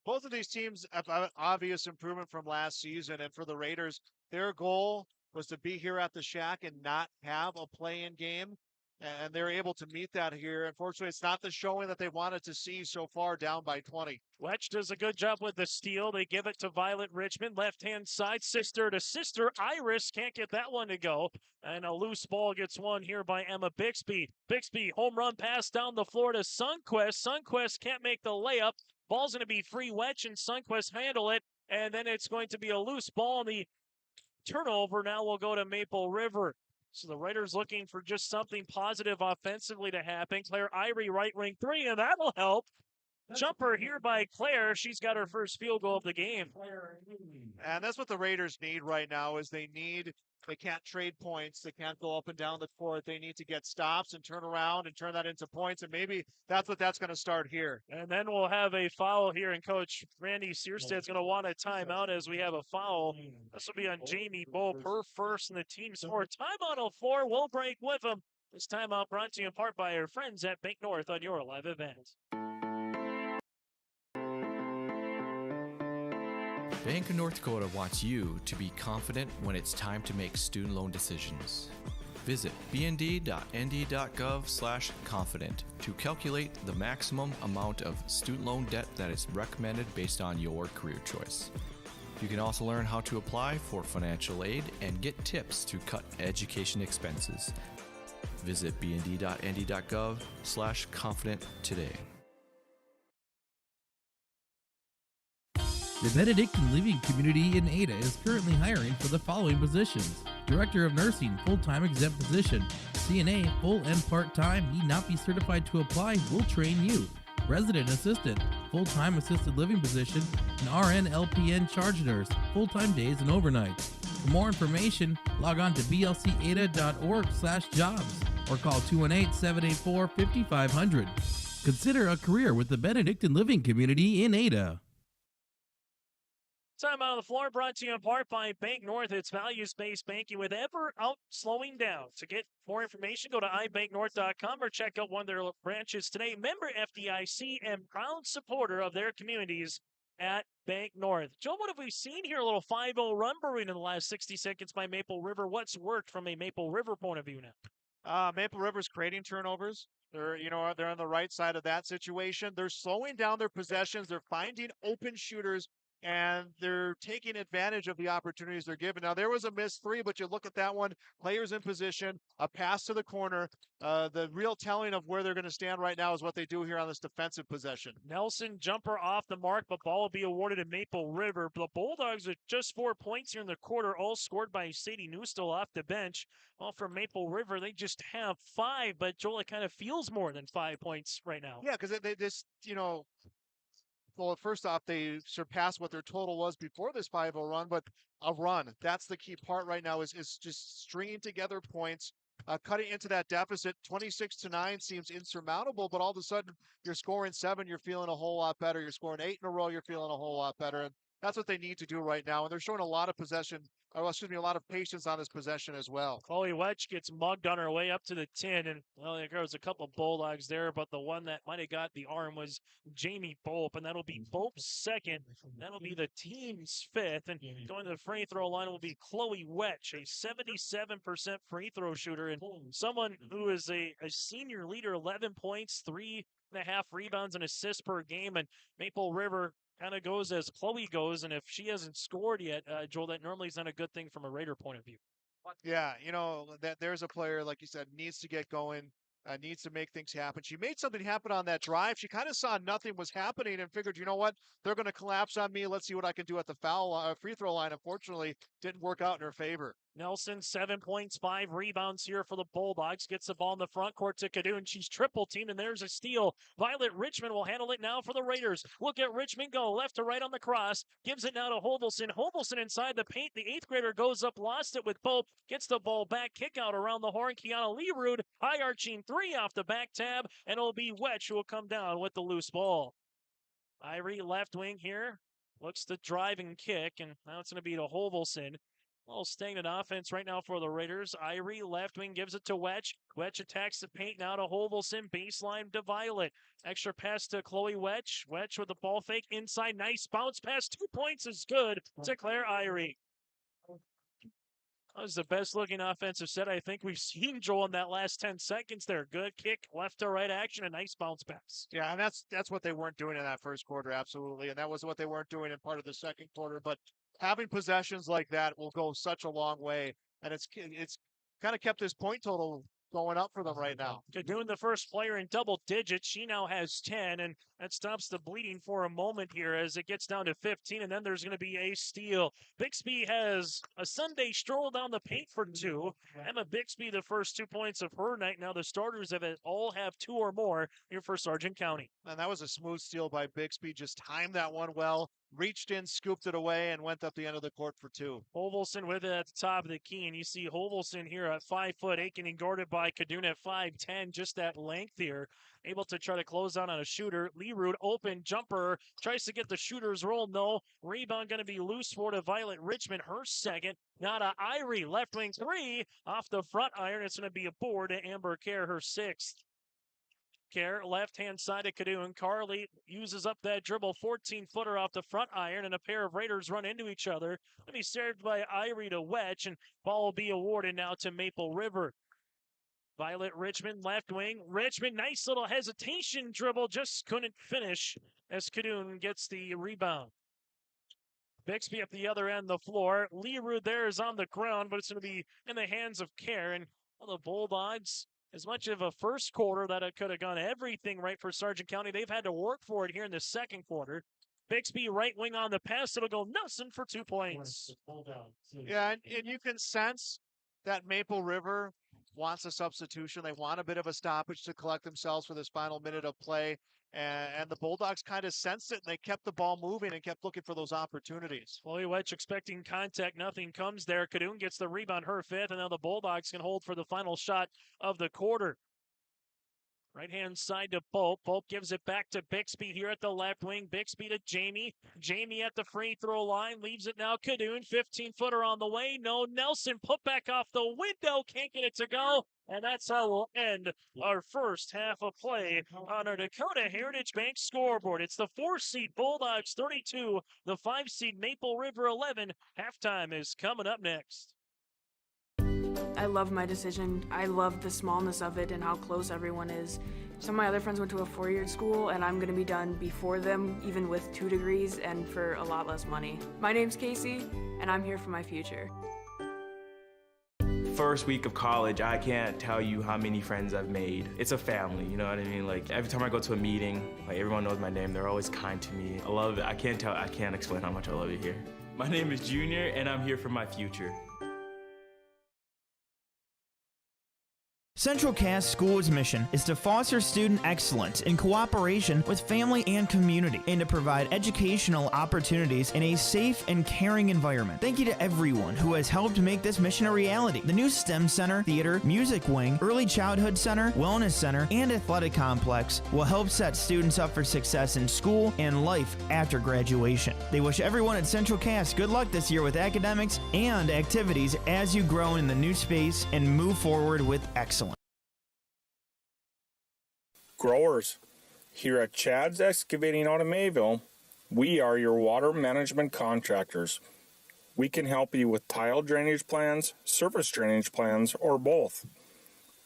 Speaker 12: Both of these teams have an obvious improvement from last season, and for the Raiders, their goal was to be here at the Shack and not have a play-in game, and they're able to meet that here. Unfortunately, it's not the showing that they wanted to see so far, down by 20.
Speaker 2: Wedge does a good job with the steal. They give it to Violet Richmond, left-hand side, sister to sister. Iris can't get that one to go, and a loose ball gets won here by Emma Bixby. Bixby, home run pass down the floor to Sundquist. Sundquist can't make the layup. Ball's going to be free. Wedge and Sundquist handle it, and then it's going to be a loose ball. The turnover now will go to Maple River. So the Raiders looking for just something positive offensively to happen. Claire Irie, right wing 3, and that'll help. Jumper here by Claire. She's got her first field goal of the game.
Speaker 12: And that's what the Raiders need right now, is they can't trade points. They can't go up and down the court. They need to get stops and turn around and turn that into points. And maybe that's going to start here.
Speaker 2: And then we'll have a foul here, and Coach Randy Searsted's going to want a timeout as we have a foul. This will be on Jamie Bowe, her first, and the team score. Timeout on 4. We'll break with them. This timeout brought to you in part by our friends at Bank North on your live event.
Speaker 19: Bank of North Dakota wants you to be confident when it's time to make student loan decisions. Visit bnd.nd.gov/confident to calculate the maximum amount of student loan debt that is recommended based on your career choice. You can also learn how to apply for financial aid and get tips to cut education expenses. Visit bnd.nd.gov/confident today.
Speaker 20: The Benedictine Living Community in Ada is currently hiring for the following positions: Director of Nursing, full-time exempt position. CNA, full and part-time, need not be certified to apply, will train you. Resident Assistant, full-time assisted living position, and RN LPN charge nurse, full-time days and overnights. For more information, log on to blcada.org/jobs or call 218-784-5500. Consider a career with the Benedictine Living Community in Ada.
Speaker 2: Time out on the floor brought to you in part by Bank North. It's values-based banking with ever out slowing down. To get more information, go to ibanknorth.com or check out one of their branches today. Member FDIC and proud supporter of their communities at Bank North. Joe, what have we seen here? A little 5-0 run brewing in the last 60 seconds by Maple River. What's worked from a Maple River point of view now?
Speaker 12: Maple River's creating turnovers. They're on the right side of that situation. They're slowing down their possessions. They're finding open shooters, and they're taking advantage of the opportunities they're given. Now, there was a missed three, but you look at that one, players in position, a pass to the corner. The real telling of where they're going to stand right now is what they do here on this defensive possession.
Speaker 2: Nelson, jumper off the mark, but ball will be awarded to Maple River. The Bulldogs are just 4 points here in the quarter, all scored by Sadie Newstill off the bench. Well, for Maple River, they just have 5, but Joel, it kind of feels more than 5 points right now.
Speaker 12: Yeah, because they just, well, first off, they surpassed what their total was before this 5-0 run, but a run. That's the key part right now is just stringing together points, cutting into that deficit. 26-9 seems insurmountable, but all of a sudden you're scoring 7, you're feeling a whole lot better. You're scoring 8 in a row, you're feeling a whole lot better. And that's what they need to do right now. And they're showing a lot of a lot of patience on this possession as well.
Speaker 2: Chloe Wedge gets mugged on her way up to the 10, and well, there was a couple of Bulldogs there, but the one that might have got the arm was Jamie Bope, and that'll be Bope's second. That'll be the team's 5th, and going to the free throw line will be Chloe Wedge, a 77% free throw shooter, and someone who is a senior leader, 11 points, 3.5 rebounds and assists per game, and Maple River kind of goes as Chloe goes, and if she hasn't scored yet, Joel, that normally is not a good thing from a Raider point of view.
Speaker 12: Yeah, that there's a player, like you said, needs to get going, needs to make things happen. She made something happen on that drive. She kind of saw nothing was happening and figured, you know what, they're going to collapse on me. Let's see what I can do at the free throw line. Unfortunately, didn't work out in her favor.
Speaker 2: Nelson, 7 points, 5 rebounds here for the Bulldogs. Gets the ball in the front court to Cadoon. She's triple teamed, and there's a steal. Violet Richmond will handle it now for the Raiders. Look at Richmond go left to right on the cross. Gives it now to Hovelson. Hovelson inside the paint. The 8th grader goes up, lost it with Pope. Gets the ball back. Kick out around the horn. Kiana Leerud, high arching 3 off the back tab, and it'll be Wedge who will come down with the loose ball. Irie left wing here. Looks to drive and kick, and now it's going to be to Hovelson. A little stagnant offense right now for the Raiders. Irie left wing gives it to Wedge. Wedge attacks the paint now to Hovelson. Baseline to Violet. Extra pass to Chloe Wedge. Wedge with the ball fake inside. Nice bounce pass. 2 points is good to Claire Irie. That was the best looking offensive set I think we've seen, Joel, in that last 10 seconds there. Good kick, left to right action, a nice bounce pass.
Speaker 12: Yeah, and that's what they weren't doing in that first quarter, absolutely. And that was what they weren't doing in part of the second quarter. But having possessions like that will go such a long way. And it's kind of kept this point total going up for them right now.
Speaker 2: Doing the first player in double digits. She now has 10, and that stops the bleeding for a moment here as it gets down to 15, and then there's going to be a steal. Bixby has a Sunday stroll down the paint for 2. Emma Bixby, the first 2 points of her night. Now the starters all have 2 or more here for Sargent County.
Speaker 12: And that was a smooth steal by Bixby. Just timed that one well. Reached in, scooped it away, and went up the end of the court for 2.
Speaker 2: Hovelson with it at the top of the key, and you see Hovelson here at 5'8", getting guarded by Kaduna at 5'10", just that length here. Able to try to close out on a shooter. Leerud, open jumper, tries to get the shooter's roll. No. Rebound going to be loose for to Violet Richmond, her second. Now to Irie, left wing 3, off the front iron. It's going to be a board to Amber Kerr, her 6th. Kerr, left-hand side of Cadoon. Carly uses up that dribble, 14-footer off the front iron, and a pair of Raiders run into each other. Let me served by Irie to Wedge, and ball will be awarded now to Maple River. Violet Richmond, left wing. Richmond, nice little hesitation dribble, just couldn't finish as Cadoon gets the rebound. Bixby up the other end of the floor. Leerud there is on the ground, but it's going to be in the hands of Kerr, and the Bulldogs, as much of a first quarter that it could have gone everything right for Sargent County, they've had to work for it here in the second quarter. Bixby right wing on the pass. It'll go Nelson for 2 points.
Speaker 12: Yeah, and you can sense that Maple River wants a substitution. They want a bit of a stoppage to collect themselves for this final minute of play. And the Bulldogs kind of sensed it, and they kept the ball moving and kept looking for those opportunities.
Speaker 2: Chloe Wedge expecting contact. Nothing comes there. Cadoon gets the rebound, her fifth, and now the Bulldogs can hold for the final shot of the quarter. Right-hand side to Pope. Pope gives it back to Bixby here at the left wing. Bixby to Jamie. Jamie at the free throw line. Leaves it now. Cadoon, 15-footer on the way. No, Nelson put back off the window. Can't get it to go. And that's how we'll end our first half of play on our Dakota Heritage Bank scoreboard. It's the 4-seed Bulldogs 32, the 5-seed Maple River 11. Halftime is coming up next.
Speaker 21: I love my decision. I love the smallness of it and how close everyone is. Some of my other friends went to a 4-year school, and I'm going to be done before them, even with 2 degrees and for a lot less money. My name's Casey, and I'm here for my future.
Speaker 22: First week of college, I can't tell you how many friends I've made. It's a family, you know what I mean? Like, every time I go to a meeting, like, everyone knows my name. They're always kind to me. I love it. I can't explain how much I love it here. My name is Junior, and I'm here for my future.
Speaker 7: Central Cass School's mission is to foster student excellence in cooperation with family and community and to provide educational opportunities in a safe and caring environment. Thank you to everyone who has helped make this mission a reality. The new STEM Center, Theater, Music Wing, Early Childhood Center, Wellness Center, and Athletic Complex will help set students up for success in school and life after graduation. They wish everyone at Central Cass good luck this year with academics and activities as you grow in the new space and move forward with excellence.
Speaker 13: Growers, here at Chad's Excavating out of Mayville, we are your water management contractors. We can help you with tile drainage plans, surface drainage plans, or both.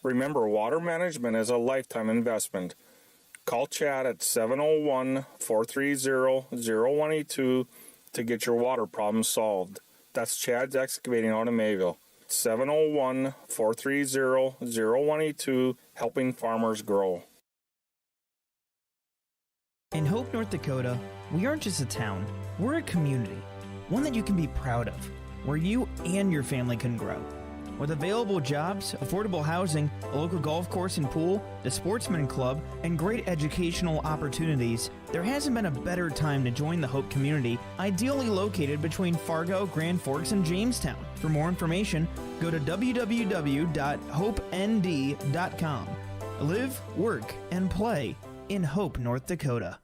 Speaker 13: Remember, water management is a lifetime investment. Call Chad at 701-430-0182 to get your water problems solved. That's Chad's Excavating out of Mayville. 701-430-0182, helping farmers grow.
Speaker 7: In Hope, North Dakota, we aren't just a town, we're a community, one that you can be proud of, where you and your family can grow. With available jobs, affordable housing, a local golf course and pool, the Sportsman Club, and great educational opportunities, there hasn't been a better time to join the Hope community, ideally located between Fargo, Grand Forks, and Jamestown. For more information, go to www.hopend.com. Live, work, and play in Hope, North Dakota.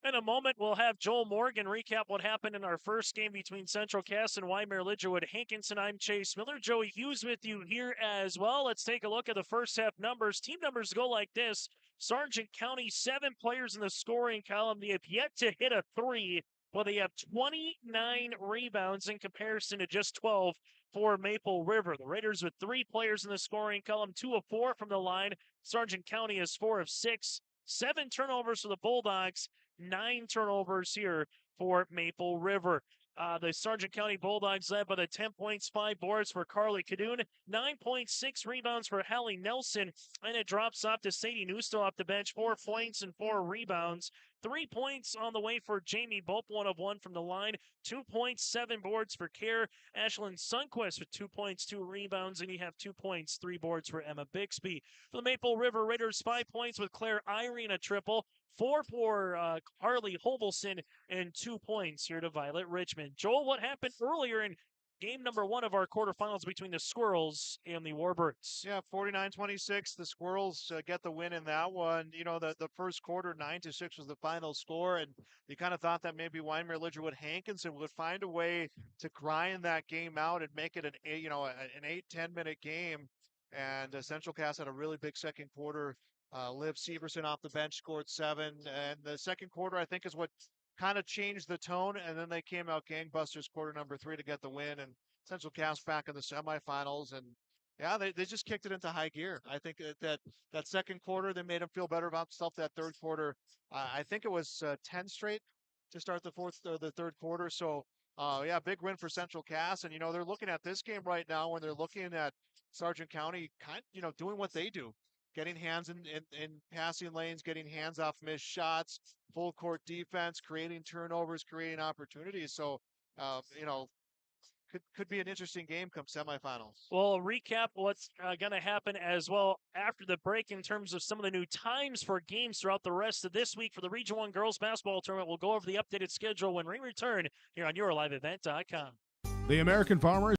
Speaker 2: In a moment, we'll have Joel Morgan recap what happened in our first game between Central Cass and Weimar Lidgerwood Hankinson. I'm Chase Miller. Joey Hughes with you here as well. Let's take a look at the first half numbers. Team numbers go like this. Sargent County, 7 players in the scoring column. They have yet to hit a 3, but they have 29 rebounds in comparison to just 12 for Maple River. The Raiders with 3 players in the scoring column, 2 of 4 from the line. Sargent County is 4 of 6. 7 turnovers for the Bulldogs. 9 turnovers here for Maple River. The Sargent County Bulldogs led by the 10 points, 5 boards for Carly Cadoon, 9.6 rebounds for Hallie Nelson, and it drops off to Sadie Neusto off the bench, 4 points and 4 rebounds. 3 points on the way for Jamie Bope, 1 of 1 from the line. 2 points, 7 boards for Care. Ashlyn Sundquist with 2 points, 2 rebounds, and you have 2 points, 3 boards for Emma Bixby. For the Maple River Raiders, 5 points with Claire Irene, a triple. 4 for Harley Hovelson, and 2 points here to Violet Richmond. Joel, what happened earlier in game number 1 of our quarterfinals between the Squirrels and the Warbirds?
Speaker 12: Yeah, 49-26. The Squirrels get the win in that one. You know, the first quarter, 9-6 was the final score, and you kind of thought that maybe Weimar Lidgerwood Hankinson would find a way to grind that game out and make it an 8-10 minute game. And Central Cass had a really big second quarter. Liv Severson off the bench scored 7, and the second quarter I think is what kind of changed the tone, and then they came out gangbusters quarter number 3 to get the win, and Central Cass back in the semifinals, and yeah, they just kicked it into high gear. I think that second quarter they made them feel better about themselves. That third quarter, I think it was 10 straight to start the third quarter. So yeah, big win for Central Cass, and they're looking at this game right now when they're looking at Sargent County doing what they do. Getting hands in passing lanes, getting hands off missed shots, full court defense, creating turnovers, creating opportunities. So, could be an interesting game come semifinals.
Speaker 2: We'll recap what's going to happen as well after the break in terms of some of the new times for games throughout the rest of this week for the Region 1 Girls Basketball Tournament. We'll go over the updated schedule when we return here on YourLiveEvent.com.
Speaker 3: The American farmer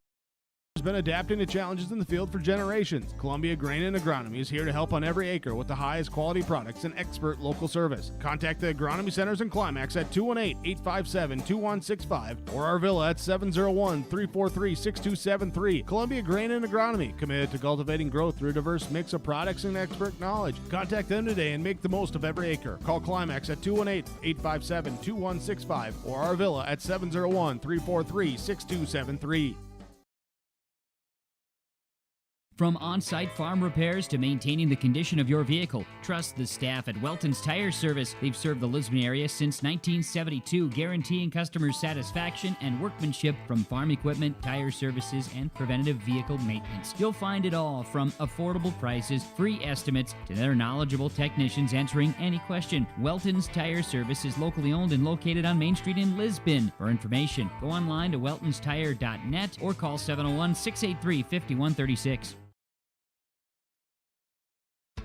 Speaker 3: has been adapting to challenges in the field for generations. Columbia Grain and Agronomy is here to help on every acre with the highest quality products and expert local service. Contact the Agronomy Centers in Climax at 218-857-2165 or our villa at 701-343-6273. Columbia Grain and Agronomy, committed to cultivating growth through a diverse mix of products and expert knowledge. Contact them today and make the most of every acre. Call Climax at 218-857-2165 or our villa at 701-343-6273.
Speaker 4: From on-site farm repairs to maintaining the condition of your vehicle, trust the staff at Welton's Tire Service. They've served the Lisbon area since 1972, guaranteeing customer satisfaction and workmanship from farm equipment, tire services, and preventative vehicle maintenance. You'll find it all from affordable prices, free estimates, to their knowledgeable technicians answering any question. Welton's Tire Service is locally owned and located on Main Street in Lisbon. For information, go online to weltonstire.net or call 701-683-5136.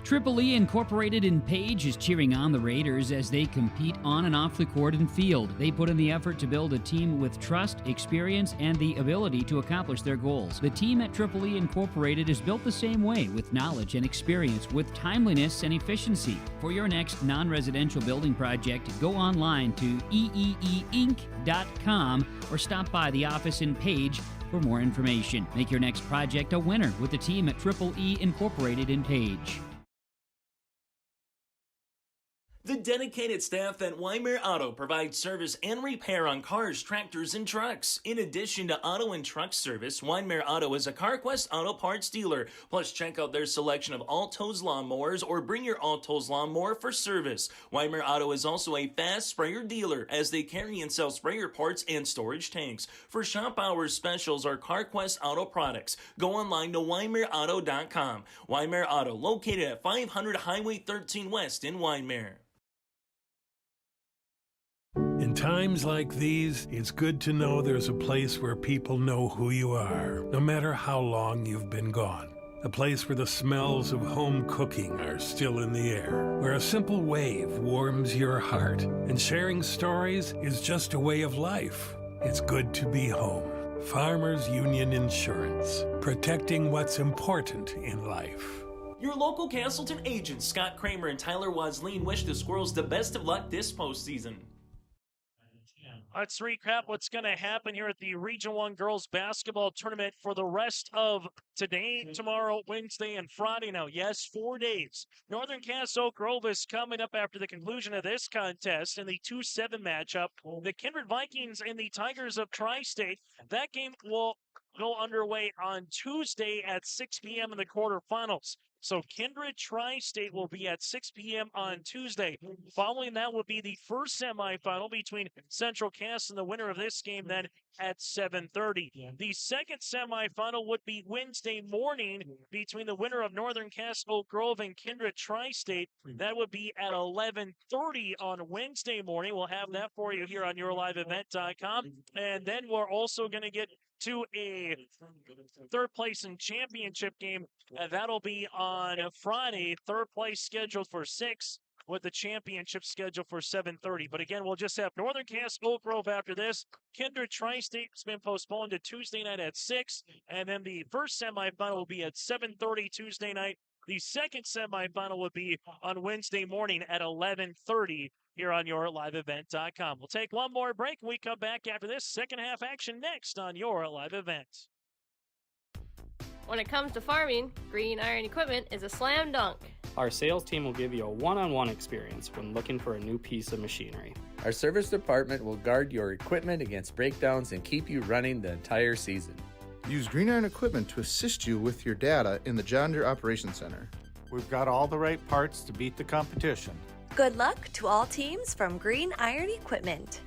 Speaker 4: Triple E Incorporated in Page is cheering on the Raiders as they compete on and off the court and field. They put in the effort to build a team with trust, experience, and the ability to accomplish their goals. The team at Triple E Incorporated is built the same way, with knowledge and experience, with timeliness and efficiency. For your next non-residential building project, go online to eeeinc.com or stop by the office in Page for more information. Make your next project a winner with the team at Triple E Incorporated in Page.
Speaker 10: The dedicated staff at Weimer Auto provides service and repair on cars, tractors, and trucks. In addition to auto and truck service, Weimer Auto is a CarQuest auto parts dealer. Plus, check out their selection of Alto's lawnmowers or bring your Alto's lawnmower for service. Weimer Auto is also a fast sprayer dealer as they carry and sell sprayer parts and storage tanks. For shop hours specials or CarQuest auto products, go online to WeimerAuto.com. Weimer Auto, located at 500 Highway 13 West in Weimer.
Speaker 23: In times like these, it's good to know there's a place where people know who you are, no matter how long you've been gone. A place where the smells of home cooking are still in the air, where a simple wave warms your heart, and sharing stories is just a way of life. It's good to be home. Farmers Union Insurance, protecting what's important in life.
Speaker 10: Your local Castleton agents, Scott Kramer and Tyler Wadslien, wish the Squirrels the best of luck this postseason.
Speaker 2: Let's recap what's going to happen here at the Region 1 Girls Basketball Tournament for the rest of today, tomorrow, Wednesday, and Friday. Now, yes, 4 days. Northern Cass Oak Grove is coming up after the conclusion of this contest in the 2-7 matchup. The Kindred Vikings and the Tigers of Tri-State. That game will go underway on Tuesday at 6 p.m. in the quarterfinals. So Kindred Tri-State will be at 6 p.m. on Tuesday. Following that will be the first semifinal between Central Cass and the winner of this game then at 7:30. The second semifinal would be Wednesday morning between the winner of Northern Cass Oak Grove and Kindred Tri-State. That would be at 11:30 on Wednesday morning. We'll have that for you here on YourLiveEvent.com. And then we're also going to get to a third place and championship game. That'll be on Friday, third place scheduled for 6 with the championship scheduled for 7:30. But again, we'll just have Northern Cass Oak Grove after this. Kindred Tri-State has been postponed to Tuesday night at 6. And then the first semifinal will be at 7:30 Tuesday night. The second semifinal will be on Wednesday morning at 11:30 here on YourLiveEvent.com. We'll take one more break. We come back after this second half action next on Your Live Event.
Speaker 24: When it comes to farming, Green Iron Equipment is a slam dunk.
Speaker 25: Our sales team will give you a one-on-one experience when looking for a new piece of machinery.
Speaker 26: Our service department will guard your equipment against breakdowns and keep you running the entire season.
Speaker 27: Use Green Iron Equipment to assist you with your data in the John Deere Operations Center.
Speaker 28: We've got all the right parts to beat the competition.
Speaker 29: Good luck to all teams from Green Iron Equipment.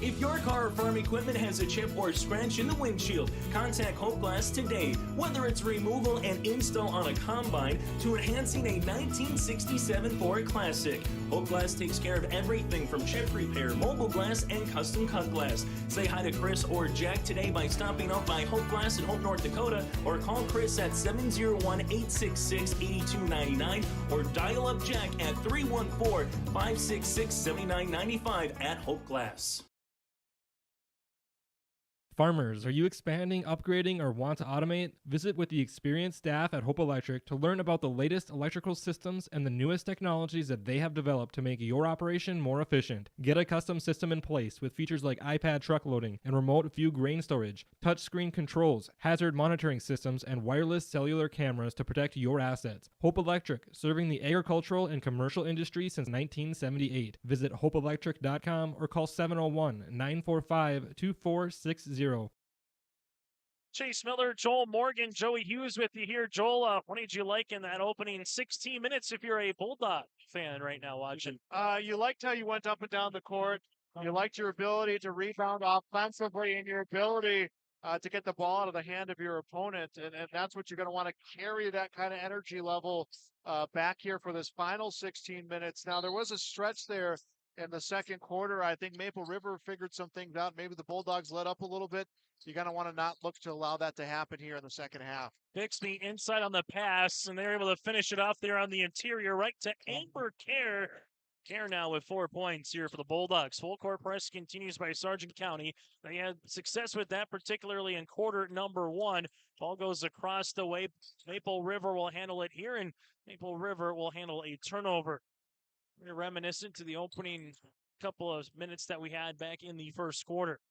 Speaker 10: If your car or farm equipment has a chip or scratch in the windshield, contact Hope Glass today. Whether it's removal and install on a combine to enhancing a 1967 Ford Classic, Hope Glass takes care of everything from chip repair, mobile glass, and custom cut glass. Say hi to Chris or Jack today by stopping up by Hope Glass in Hope, North Dakota, or call Chris at 701-866-8299 or dial up Jack at 314-566-7995 at Hope Glass.
Speaker 1: Farmers, are you expanding, upgrading, or want to automate? Visit with the experienced staff at Hope Electric to learn about the latest electrical systems and the newest technologies that they have developed to make your operation more efficient. Get a custom system in place with features like iPad truck loading and remote view grain storage, touchscreen controls, hazard monitoring systems, and wireless cellular cameras to protect your assets. Hope Electric, serving the agricultural and commercial industry since 1978. Visit hopeelectric.com or call 701-945-2460.
Speaker 2: Chase Miller, Joel Morgan, Joey Hughes with you here. Joel, what did you like in that opening 16 minutes if you're a Bulldog fan right now watching?
Speaker 12: You liked how you went up and down the court. You liked your ability to rebound offensively and your ability to get the ball out of the hand of your opponent. And that's what you're going to want to carry that kind of energy level back here for this final 16 minutes. Now, there was a stretch there in the second quarter. I think Maple River figured some things out. Maybe the Bulldogs let up a little bit. You're going to want to not look to allow that to happen here in the second half.
Speaker 2: Bixby inside on the pass, and they're able to finish it off there on the interior right to Amber Care. Care now with 4 points here for the Bulldogs. Full court press continues by Sargent County. They had success with that, particularly in quarter number one. Ball goes across the way. Maple River will handle it here, and Maple River will handle a turnover. We're reminiscent to the opening couple of minutes that we had back in the first quarter.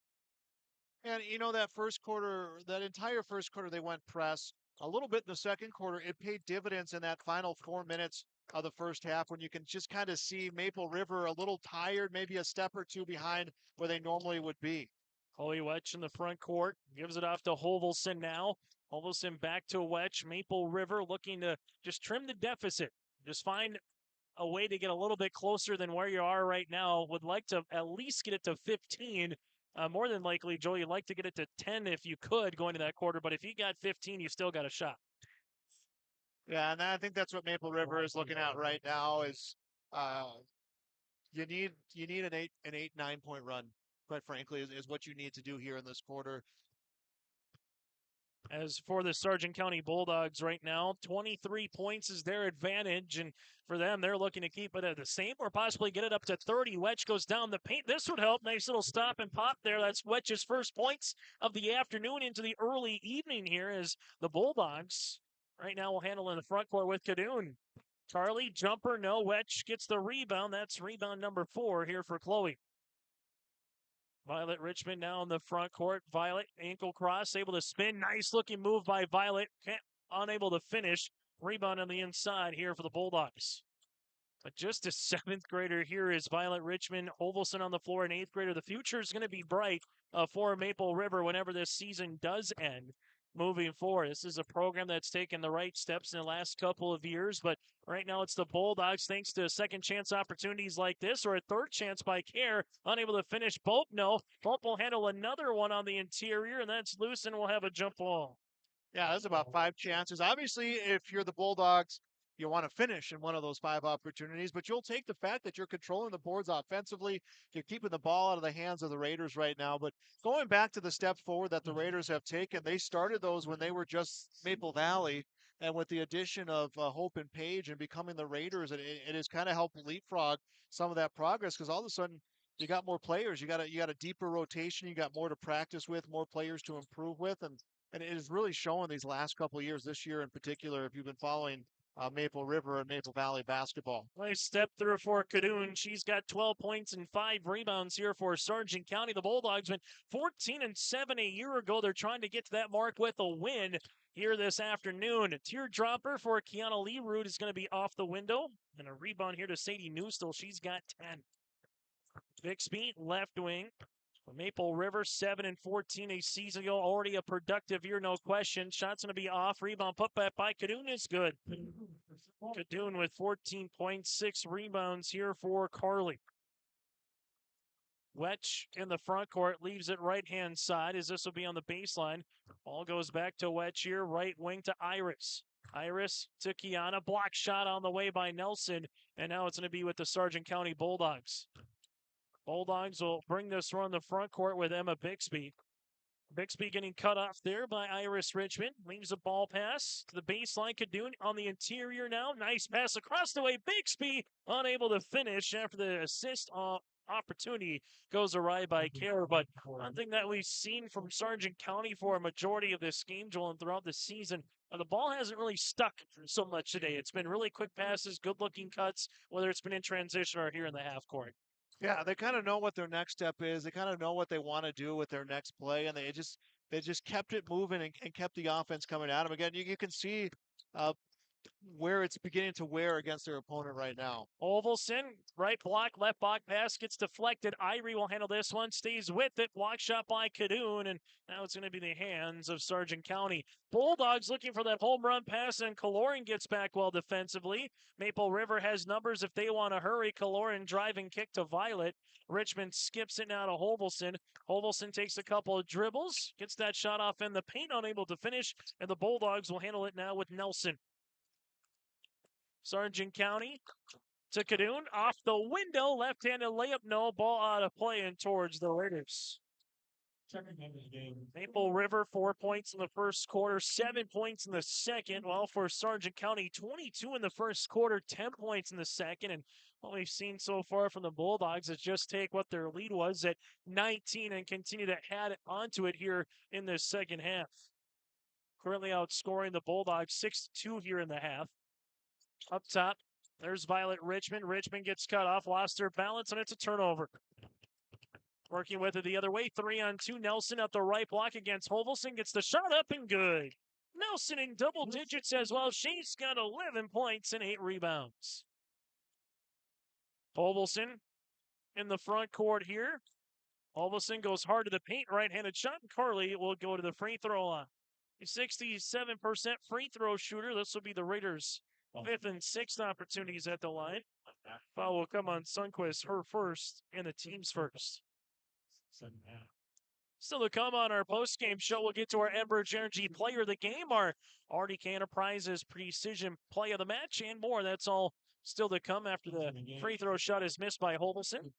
Speaker 12: And, you know, that first quarter, that entire first quarter, they went press. A little bit in the second quarter, it paid dividends in that final 4 minutes of the first half when you can just kind of see Maple River a little tired, maybe a step or two behind where they normally would be.
Speaker 2: Chloe Wetch in the front court, gives it off to Hovelson now. Hovelson back to Wetch. Maple River looking to just trim the deficit. Just find a way to get a little bit closer than where you are right now. Would like to at least get it to 15. More than likely, Joel, you'd like to get it to 10 if you could going to that quarter, but if you got 15, you still got a shot.
Speaker 12: Yeah, and I think that's what Maple River is looking at right now is you need an 8-9 point run, quite frankly, is what you need to do here in this quarter.
Speaker 2: As for the Sargent County Bulldogs right now, 23 points is their advantage, and for them, they're looking to keep it at the same or possibly get it up to 30. Wetch goes down the paint. This would help. Nice little stop and pop there. That's Wetch's first points of the afternoon into the early evening here as the Bulldogs right now will handle in the front court with Cadoon. Charlie, jumper, no. Wetch gets the rebound. That's rebound number 4 here for Chloe. Violet Richmond now in the front court. Violet, ankle cross, able to spin. Nice looking move by Violet. Unable to finish. Rebound on the inside here for the Bulldogs. But just a 7th grader here is Violet Richmond. Hovelson on the floor, an 8th grader. The future is going to be bright for Maple River whenever this season does end. Moving forward, this is a program that's taken the right steps in the last couple of years, but right now it's the Bulldogs, thanks to second chance opportunities like this, or a third chance by Care, unable to finish. Bope, no. Bope will handle another one on the interior, and that's loose, and we'll have a jump ball.
Speaker 12: Yeah, that's about 5 chances. Obviously, if you're the Bulldogs, you want to finish in one of those 5 opportunities, but you'll take the fact that you're controlling the boards offensively. You're keeping the ball out of the hands of the Raiders right now. But going back to the step forward that the Raiders have taken, they started those when they were just Maple Valley. And with the addition of Hope and Page and becoming the Raiders, it has kind of helped leapfrog some of that progress because all of a sudden you got more players. You got a deeper rotation. You got more to practice with, more players to improve with. And it is really showing these last couple of years, this year in particular, if you've been following Maple River and Maple Valley basketball.
Speaker 2: Nice step through for Cadoon. She's got 12 points and 5 rebounds here for Sargent County. The Bulldogs went 14-7 a year ago. They're trying to get to that mark with a win here this afternoon. A teardropper for Kiana Leroot is going to be off the window. And a rebound here to Sadie Newstill. She's got 10. Bixby, left wing. Maple River, 7-14 a season ago. Already a productive year, no question. Shot's going to be off. Rebound put back by Cadoon is good. Cadoon with 14 points, 6 rebounds here for Carly. Wetch in the front court, leaves it right-hand side as this will be on the baseline. Ball goes back to Wetch here, right wing to Iris. Iris to Kiana, block shot on the way by Nelson, and now it's going to be with the Sargent County Bulldogs. Bulldogs will bring this run the front court with Emma Bixby. Bixby getting cut off there by Iris Richmond. Leaves a ball pass to the baseline. Kadoon on the interior now. Nice pass across the way. Bixby unable to finish after the assist opportunity goes awry by Care. But one thing that we've seen from Sargent County for a majority of this game, Joel, and throughout the season, the ball hasn't really stuck so much today. It's been really quick passes, good-looking cuts, whether it's been in transition or here in the half court.
Speaker 12: Yeah, they kind of know what their next step is. They kind of know what they want to do with their next play, and they just kept it moving and kept the offense coming at them. Again, you can see where it's beginning to wear against their opponent right now.
Speaker 2: Ovalson, right block, left block pass gets deflected. Irie will handle this one, stays with it. Block shot by Kadoon, and now it's going to be the hands of Sargent County. Bulldogs looking for that home run pass, and Kaloran gets back well defensively. Maple River has numbers if they want to hurry. Kaloran driving kick to Violet. Richmond skips it now to Hovelson. Hovelson takes a couple of dribbles, gets that shot off in the paint, unable to finish, and the Bulldogs will handle it now with Nelson. Sargent County to Kadoon, off the window, left-handed layup, no, ball out of play and towards the Raiders. Maple River, 4 points in the first quarter, 7 points in the second, while for Sargent County, 22 in the first quarter, 10 points in the second, and what we've seen so far from the Bulldogs is just take what their lead was at 19 and continue to add onto it here in this second half. Currently outscoring the Bulldogs 6-2 here in the half. Up top, there's Violet Richmond. Richmond gets cut off, lost her balance, and it's a turnover. Working with it the other way, 3-on-2. Nelson at the right block against Hovelson, gets the shot up and good. Nelson in double digits as well. She's got 11 points and 8 rebounds. Hovelson in the front court here. Hovelson goes hard to the paint, right-handed shot, and Carly will go to the free throw line. A 67% free throw shooter. This will be the Raiders' 5th and 6th opportunities at the line. Foul will come on Sundquist, her first, and the team's first. Still to come on our post-game show, we'll get to our Enbridge Energy Player of the Game, our RDK Enterprises Precision Play of the Match, and more. That's all still to come after the free throw shot is missed by Hovelson.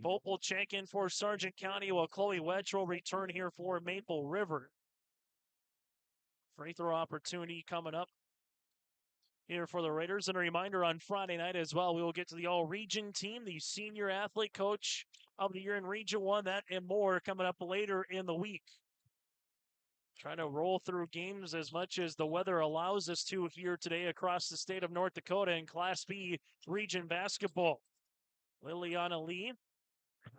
Speaker 2: Both will check in for Sargent County, while Chloe Wedge will return here for Maple River. Free throw opportunity coming up here for the Raiders. And a reminder on Friday night as well, we will get to the all-region team, the senior athlete coach of the year in Region 1, that and more coming up later in the week. Trying to roll through games as much as the weather allows us to here today across the state of North Dakota in Class B region basketball. Liliana Lee,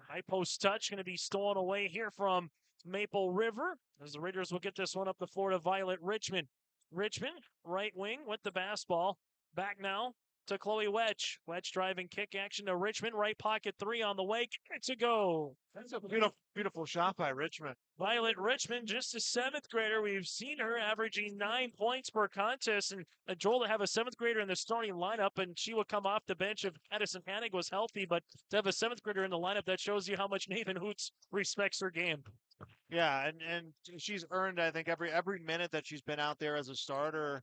Speaker 2: high post touch, going to be stolen away here from Maple River as the Raiders will get this one up the floor to Violet Richmond. Richmond, right wing with the basketball. Back now to Chloe Wedge. Wedge driving kick action to Richmond. Right pocket three on the way. Get to go.
Speaker 12: That's a beautiful shot by Richmond.
Speaker 2: Violet Richmond, just a 7th grader. We've seen her averaging 9 points per contest. And Joel to have a 7th grader in the starting lineup, and she would come off the bench if Addison Hanig was healthy. But to have a 7th grader in the lineup, that shows you how much Nathan Hoots respects her game.
Speaker 12: Yeah, and she's earned, I think, every minute that she's been out there as a starter.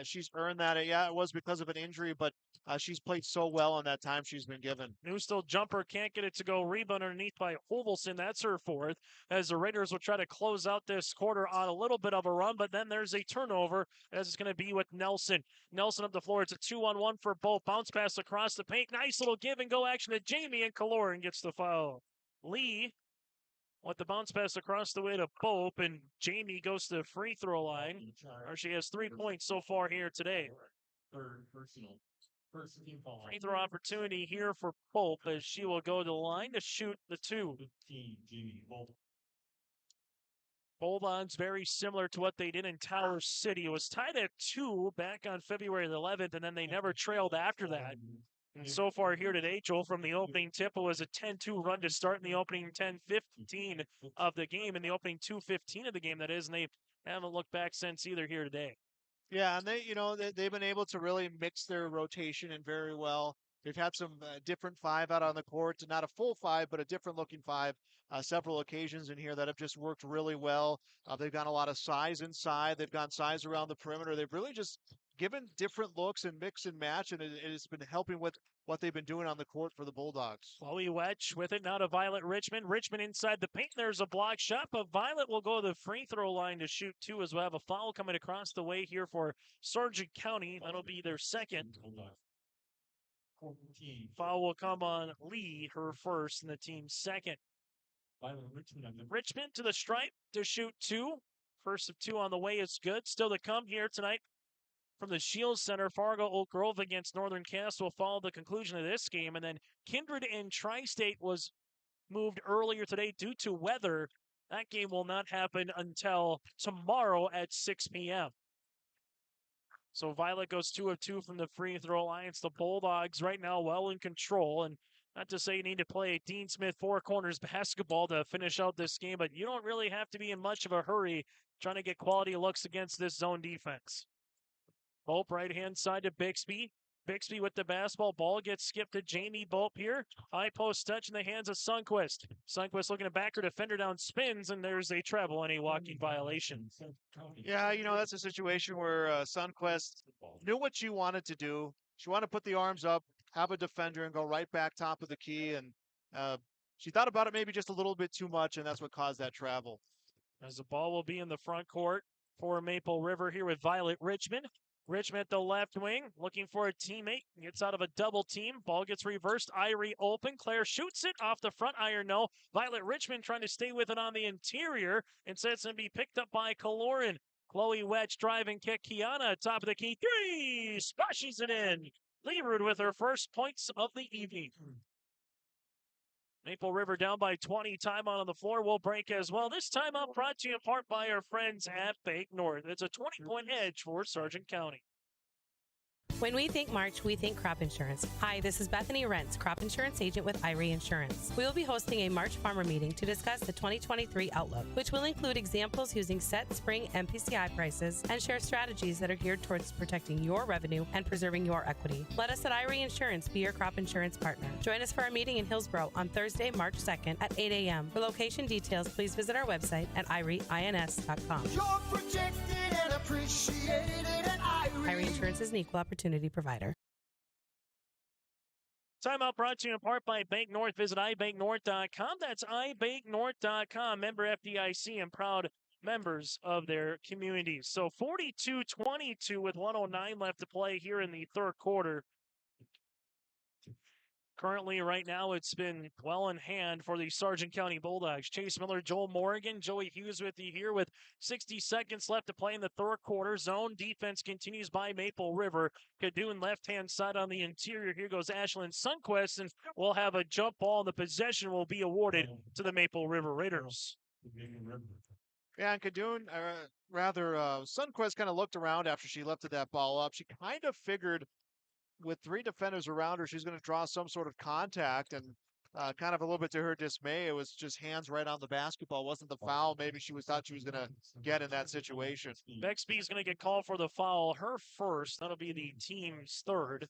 Speaker 12: She's earned that. Yeah, it was because of an injury, but she's played so well in that time she's been given.
Speaker 2: Newstill jumper can't get it to go. Rebound underneath by Hovelson. That's her 4th. As the Raiders will try to close out this quarter on a little bit of a run, but then there's a turnover as it's going to be with Nelson. Nelson up the floor. It's a 2-on-1 for both. Bounce pass across the paint. Nice little give and go action to Jamie, and Kaloran gets the foul. Lee with the bounce pass across the way to Pope, and Jamie goes to the free throw line. She has 3 points so far here today. Free throw opportunity here for Pope as she will go to the line to shoot the 2. Bulldogs very similar to what they did in Tower City. It was tied at 2 back on February the 11th, and then they never trailed after that. And so far here today, Joel, from the opening tip, it was a 10-2 run to start in the opening 10-15 of the game, in the opening 2:15 of the game, that is, and they haven't looked back since either here today.
Speaker 12: Yeah, and they've been able to really mix their rotation in very well. They've had some different five out on the court, not a full five, but a different looking five. Several occasions in here that have just worked really well. They've got a lot of size inside. They've got size around the perimeter. They've really just given different looks and mix and match, and it has been helping with what they've been doing on the court for the Bulldogs.
Speaker 2: Chloe Wedge with it now to Violet Richmond. Richmond inside the paint. There's a block shot, but Violet will go to the free throw line to shoot two as well. Have a foul coming across the way here for Sargent County. That'll be their second. Foul will come on Lee, her first, and the team's second. Richmond to the stripe to shoot two. First of two on the way is good. Still to come here tonight from the Shields Center. Fargo Oak Grove against Northern Cass will follow the conclusion of this game. And then Kindred and Tri-State was moved earlier today due to weather. That game will not happen until tomorrow at 6 p.m. So Violet goes 2 of 2 from the free throw line. It's the Bulldogs right now well in control. And not to say you need to play Dean Smith four corners basketball to finish out this game, but you don't really have to be in much of a hurry trying to get quality looks against this zone defense. Bope right-hand side to Bixby. Bixby with the basketball. Ball gets skipped to Jamie Bope here. High post touch in the hands of Sundquist. Sundquist looking to back her defender down, spins, and there's a treble and a walking violation.
Speaker 12: Yeah, that's a situation where Sundquist knew what she wanted to do. She wanted to put the arms up, have a defender, and go right back top of the key. And she thought about it maybe just a little bit too much, and that's what caused that travel.
Speaker 2: As the ball will be in the front court for Maple River here with Violet Richmond. Richmond at the left wing, looking for a teammate. Gets out of a double team. Ball gets reversed. Irie open. Claire shoots it off the front iron. No. Violet Richmond trying to stay with it on the interior. Instead, it's going to be picked up by Kaloran. Chloe Wedge driving kick. Kiana top of the key. Three! Splashes it in. Leerud with her first points of the evening. Maple River down by 20. Timeout on the floor will break as well. This timeout brought to you in part by our friends at Bank North. It's a 20-point edge for Sargent County.
Speaker 5: When we think March, we think crop insurance. Hi, this is Bethany Rentz, crop insurance agent with Irie Insurance. We will be hosting a March farmer meeting to discuss the 2023 outlook, which will include examples using set spring MPCI prices and share strategies that are geared towards protecting your revenue and preserving your equity. Let us at Irie Insurance be your crop insurance partner. Join us for our meeting in Hillsborough on Thursday, March 2nd at 8 a.m. For location details, please visit our website at irieins.com.
Speaker 6: You're protected and appreciated at
Speaker 5: Irie Insurance is an equal opportunity provider.
Speaker 2: Timeout brought to you in part by Bank North. Visit ibanknorth.com. That's ibanknorth.com. Member FDIC and proud members of their communities. So 42-22 with 1:09 left to play here in the third quarter. Currently, right now, it's been well in hand for the Sargent County Bulldogs. Chase Miller, Joel Morgan, Joey Hughes with you here with 60 seconds left to play in the third quarter. Zone defense continues by Maple River. Cadoon left-hand side on the interior. Here goes Ashlyn Sundquist, and we'll have a jump ball. The possession will be awarded to the Maple River Raiders.
Speaker 12: Yeah, and Cadoon, Sundquist kind of looked around after she lifted that ball up. She kind of figured with three defenders around her, she's going to draw some sort of contact, and kind of a little bit to her dismay, it was just hands right on the basketball. It wasn't the foul maybe thought she was going to get in that situation.
Speaker 2: Bexby is going to get called for the foul, her first. That'll be the team's third.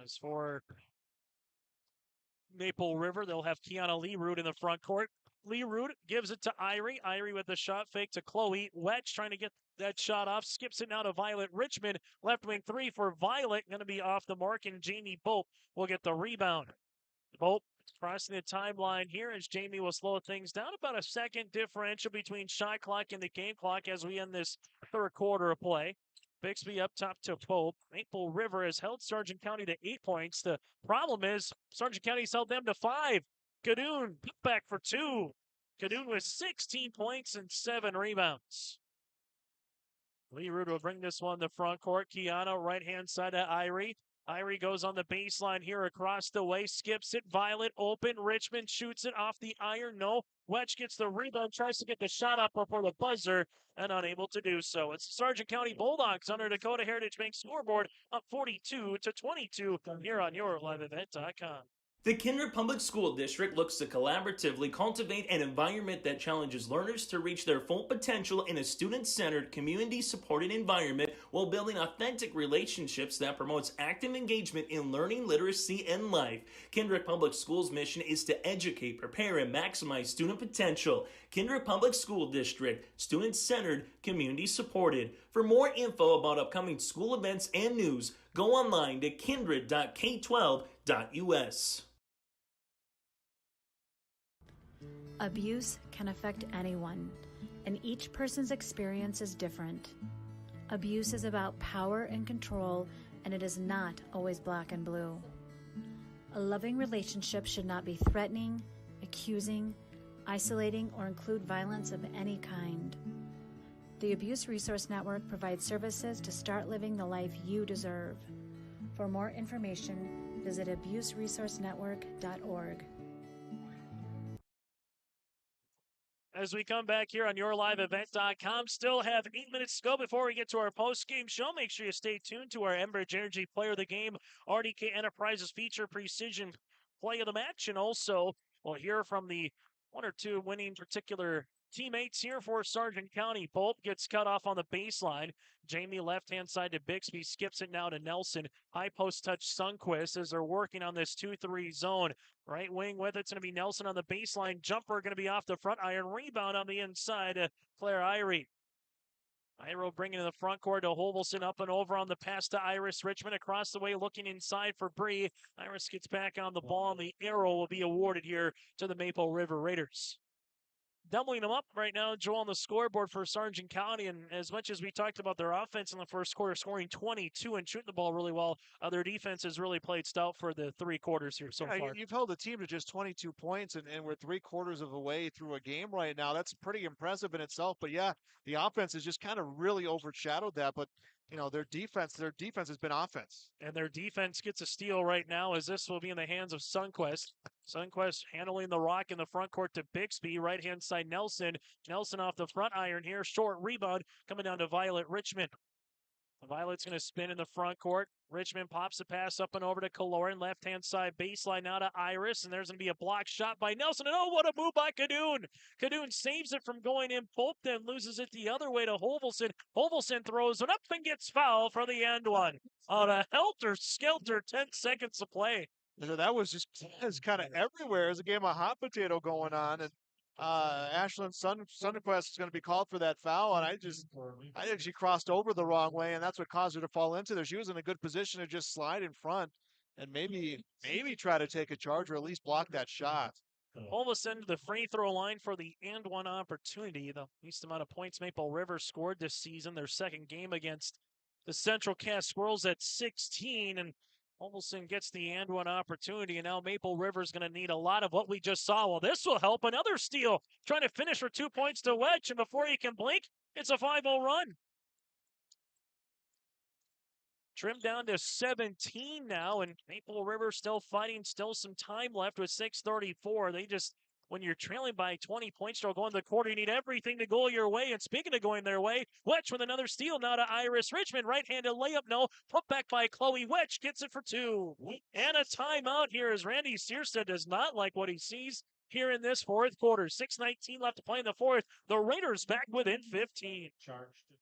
Speaker 2: As for Maple River, they'll have Kiana Leerud in the front court. Leerud gives it to Irie. Irie with the shot fake to Chloe. Wedge trying to get that shot off. Skips it now to Violet Richmond. Left wing three for Violet. Going to be off the mark, and Jamie Bope will get the rebound. Bope crossing the timeline here as Jamie will slow things down. About a second differential between shot clock and the game clock as we end this third quarter of play. Bixby up top to Pope. Maple River has held Sargent County to 8 points. The problem is Sargent County's held them to 5. Cadoon back for 2. Cadoon with 16 points and 7 rebounds. Leerud will bring this one to front court. Kiana right-hand side to Irie. Irie goes on the baseline here across the way. Skips it. Violet open. Richmond shoots it off the iron. No. Wedge gets the rebound. Tries to get the shot up before the buzzer and unable to do so. It's the Sargent County Bulldogs under Dakota Heritage Bank scoreboard up 42-22 here on YourLiveEvent.com.
Speaker 10: The Kindred Public School District looks to collaboratively cultivate an environment that challenges learners to reach their full potential in a student-centered, community-supported environment while building authentic relationships that promotes active engagement in learning, literacy, and life. Kendrick Public Schools' mission is to educate, prepare, and maximize student potential. Kendrick Public School District, student-centered, community-supported. For more info about upcoming school events and news, go online to kindred.k12.us.
Speaker 8: Abuse can affect anyone, and each person's experience is different. Abuse is about power and control, and it is not always black and blue. A loving relationship should not be threatening, accusing, isolating, or include violence of any kind. The Abuse Resource Network provides services to start living the life you deserve. For more information, visit abuseresourcenetwork.org.
Speaker 2: As we come back here on YourLiveEvent.com, still have 8 minutes to go before we get to our post-game show. Make sure you stay tuned to our Enbridge Energy Player of the Game, RDK Enterprises feature precision play of the match, and also we'll hear from the one or two winning particular teammates here for Sargent County. Pope gets cut off on the baseline. Jamie left-hand side to Bixby, skips it now to Nelson. High post touch Sundquist as they're working on this 2-3 zone. Right wing with it's going to be Nelson on the baseline. Jumper going to be off the front iron. Rebound on the inside. Claire Irie. Iro bringing in the front court to Hovelson, up and over on the pass to Iris Richmond. Across the way looking inside for Bree. Iris gets back on the ball, and the arrow will be awarded here to the Maple River Raiders. Doubling them up right now, Joel, on the scoreboard for Sargent County. And as much as we talked about their offense in the first quarter, scoring 22 and shooting the ball really well, their defense has really played stout for the 3 quarters here so far.
Speaker 12: You've held the team to just 22 points, and we're 3/4 of the way through a game right now. That's pretty impressive in itself. But yeah, the offense has just kind of really overshadowed that. But you know, their defense has been offense.
Speaker 2: And their defense gets a steal right now, as this will be in the hands of Sundquist. Sundquist handling the rock in the front court to Bixby. Right-hand side, Nelson. Nelson off the front iron here. Short rebound coming down to Violet Richmond. Violet's going to spin in the front court. Richmond pops the pass up and over to Kaloran. Left-hand side baseline now to Iris. And there's going to be a block shot by Nelson. And oh, what a move by Cadoon. Cadoon saves it from going in. Pope then loses it the other way to Hovelson. Hovelson throws it up and gets fouled for the end one. On a helter-skelter 10 seconds to play.
Speaker 12: That was just kind of everywhere. There's a game of hot potato going on. And Ashlyn Sundquist is going to be called for that foul, and I think she crossed over the wrong way, and that's what caused her to fall into there. She was in a good position to just slide in front and maybe try to take a charge or at least block that shot.
Speaker 2: Hovelson to the free throw line for the and one opportunity. The least amount of points Maple River scored this season, their second game against the Central Cass Squirrels at 16, and Hovelson gets the and one opportunity, and now Maple River's going to need a lot of what we just saw. Well, this will help. Another steal, trying to finish for 2 points to Wedge, and before you can blink, it's a 5-0 run. Trimmed down to 17 now, and Maple River still fighting, still some time left with 6:34. When you're trailing by 20 points, still going to the quarter, you need everything to go your way. And speaking of going their way, Wedge with another steal now to Iris Richmond. Right-handed layup, no. Put back by Chloe. Wedge gets it for 2. And a timeout here as Randy Searstead does not like what he sees here in this fourth quarter. 6:19 left to play in the fourth. The Raiders back within 15.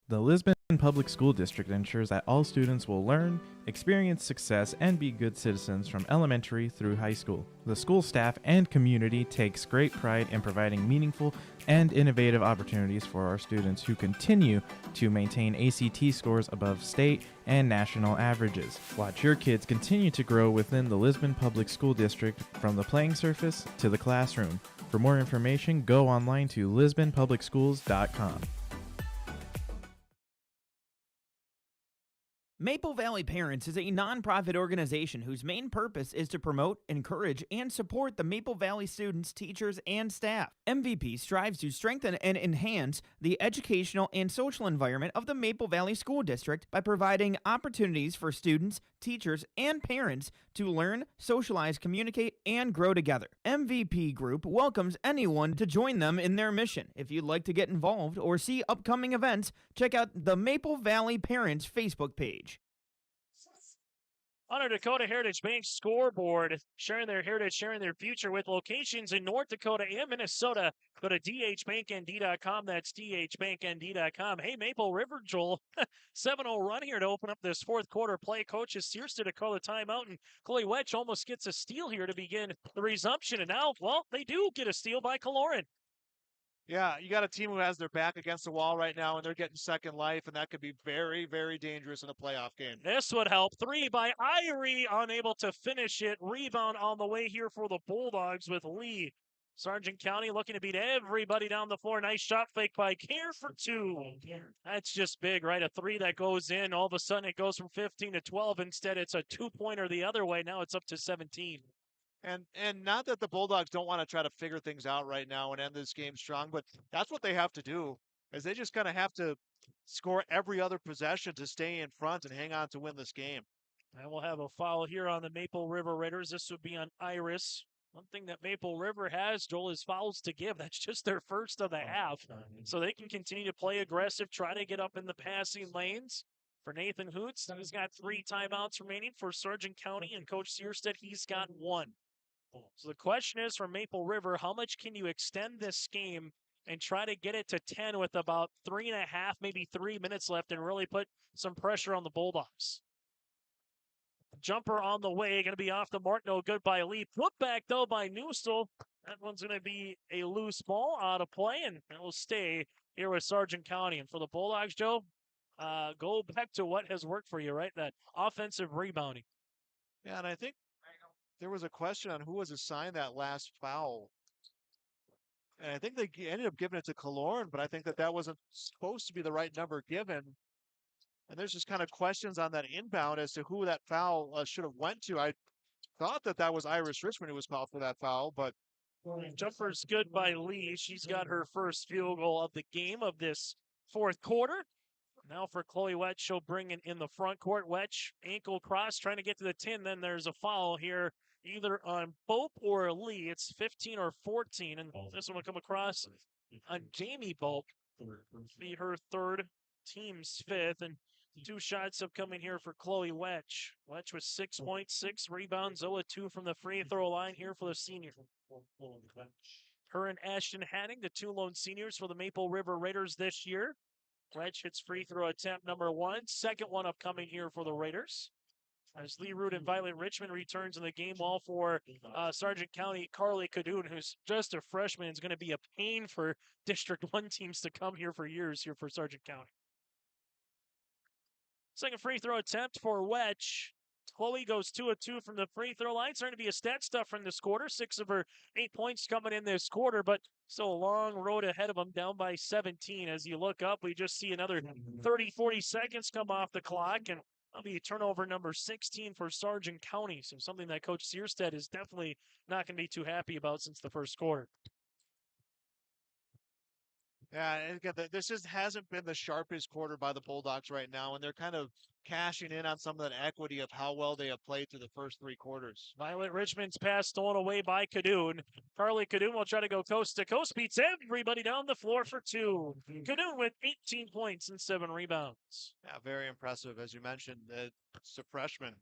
Speaker 9: The Lisbon Public School District ensures that all students will learn, experience success, and be good citizens from elementary through high school. The school staff and community takes great pride in providing meaningful and innovative opportunities for our students who continue to maintain ACT scores above state and national averages. Watch your kids continue to grow within the Lisbon Public School District from the playing surface to the classroom. For more information, go online to lisbonpublicschools.com.
Speaker 7: Maple Valley Parents is a nonprofit organization whose main purpose is to promote, encourage, and support the Maple Valley students, teachers, and staff. MVP strives to strengthen and enhance the educational and social environment of the Maple Valley School District by providing opportunities for students, teachers, and parents to learn, socialize, communicate, and grow together. MVP Group welcomes anyone to join them in their mission. If you'd like to get involved or see upcoming events, check out the Maple Valley Parents Facebook page.
Speaker 2: On our Dakota Heritage Bank scoreboard, sharing their heritage, sharing their future with locations in North Dakota and Minnesota. Go to dhbanknd.com. That's dhbanknd.com. Hey, Maple River, Joel, 7-0 run here to open up this fourth quarter play. Coaches Searstead to call the timeout, and Chloe Wetch almost gets a steal here to begin the resumption. And now, well, they do get a steal by Kaloran.
Speaker 12: Yeah, you got a team who has their back against the wall right now, and they're getting second life, and that could be very, very dangerous in a playoff game.
Speaker 2: This would help. 3 by Irie, unable to finish it. Rebound on the way here for the Bulldogs with Lee. Sargent County looking to beat everybody down the floor. Nice shot fake by Care for 2. That's just big, right? A 3 that goes in. All of a sudden it goes from 15 to 12. Instead, it's a 2-pointer the other way. Now it's up to 17.
Speaker 12: And not that the Bulldogs don't want to try to figure things out right now and end this game strong, but that's what they have to do, is they just kind of have to score every other possession to stay in front and hang on to win this game.
Speaker 2: And we'll have a foul here on the Maple River Raiders. This would be on Iris. One thing that Maple River has, Joel, is fouls to give. That's just their first of the half. So they can continue to play aggressive, try to get up in the passing lanes. For Nathan Hoots, he's got 3 timeouts remaining. For Sargent County and Coach Searstead, he's got 1. So the question is for Maple River, how much can you extend this game and try to get it to 10 with about 3.5, maybe 3 minutes left and really put some pressure on the Bulldogs? Jumper on the way, going to be off the mark, no good by Lee. Put back, though, by Newstel. That one's going to be a loose ball out of play, and it will stay here with Sargent County. And for the Bulldogs, Joe, go back to what has worked for you, right? That offensive rebounding.
Speaker 12: Yeah, and I think there was a question on who was assigned that last foul. And I think they ended up giving it to Kaloran, but I think that wasn't supposed to be the right number given. And there's just kind of questions on that inbound as to who that foul should have went to. I thought that was Iris Richmond who was called for that foul, but
Speaker 2: Jumper's good by Lee. She's got her first field goal of the game of this fourth quarter. Now for Chloe Wetch, she'll bring it in the front court. Wetch, ankle cross, trying to get to the 10. Then there's a foul here, either on Bope or Lee. It's 15 or 14, and this one will come across on Jamie Bope. Be her third, team's 5th, and 2 shots have come in here for Chloe Wetch. Wetch with 6 points, 6 rebounds, 0-2 from the free throw line here for the senior. Her and Ashton Hanning, the 2 lone seniors for the Maple River Raiders this year. Wetch hits free throw attempt number 1. Second one upcoming here for the Raiders. As Lee Root and Violet Richmond returns in the game, all for Sargent County, Carly Cadoon, who's just a freshman, is going to be a pain for District 1 teams to come here for years here for Sargent County. Second free throw attempt for Wetch. Chloe goes 2 of 2 from the free throw line. Starting to be a stat stuffer in this quarter. 6 of her 8 points coming in this quarter, but still a long road ahead of them, down by 17. As you look up, we just see another 30, 40 seconds come off the clock, and that'll be turnover number 16 for Sargent County. So something that Coach Searstead is definitely not going to be too happy about since the first quarter.
Speaker 12: yeah, and again, this just hasn't been the sharpest quarter by the Bulldogs right now, and they're kind of cashing in on some of that equity of how well they have played through the first 3 quarters.
Speaker 2: Violet Richmond's pass stolen away by Cadoon. Carly Cadoon will try to go coast to coast, beats everybody down the floor for 2. Cadoon with 18 points and 7 rebounds.
Speaker 12: Yeah, very impressive. As you mentioned, it's a freshman.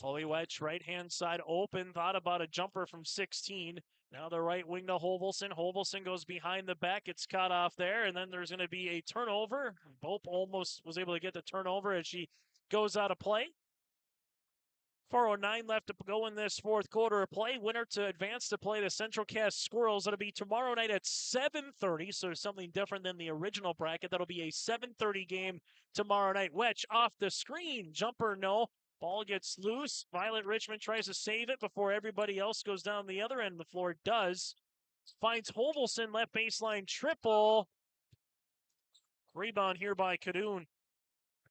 Speaker 2: Chloe Wetch, right-hand side open, thought about a jumper from 16. Now the right wing to Hovelson. Hovelson goes behind the back. It's cut off there, and then there's going to be a turnover. Bope almost was able to get the turnover as she goes out of play. 4:09 left to go in this fourth quarter of play. Winner to advance to play the Central Cass Squirrels. That'll be tomorrow night at 7:30, so something different than the original bracket. That'll be a 7:30 game tomorrow night. Wetch off the screen. Jumper, no. Ball gets loose. Violet Richmond tries to save it before everybody else goes down the other end of the floor. Does. Finds Hovelson, left baseline triple. Rebound here by Cadoon.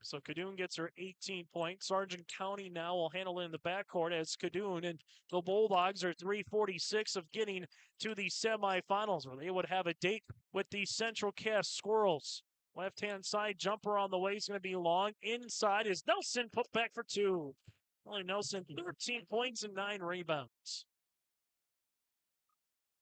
Speaker 2: So Cadoon gets her 18 points. Sargent County now will handle it in the backcourt as Cadoon and the Bulldogs are 3:46 of getting to the semifinals, where they would have a date with the Central Cass Squirrels. Left-hand side jumper on the way is going to be long. Inside is Nelson, put back for 2. Only Nelson, 13 points and 9 rebounds.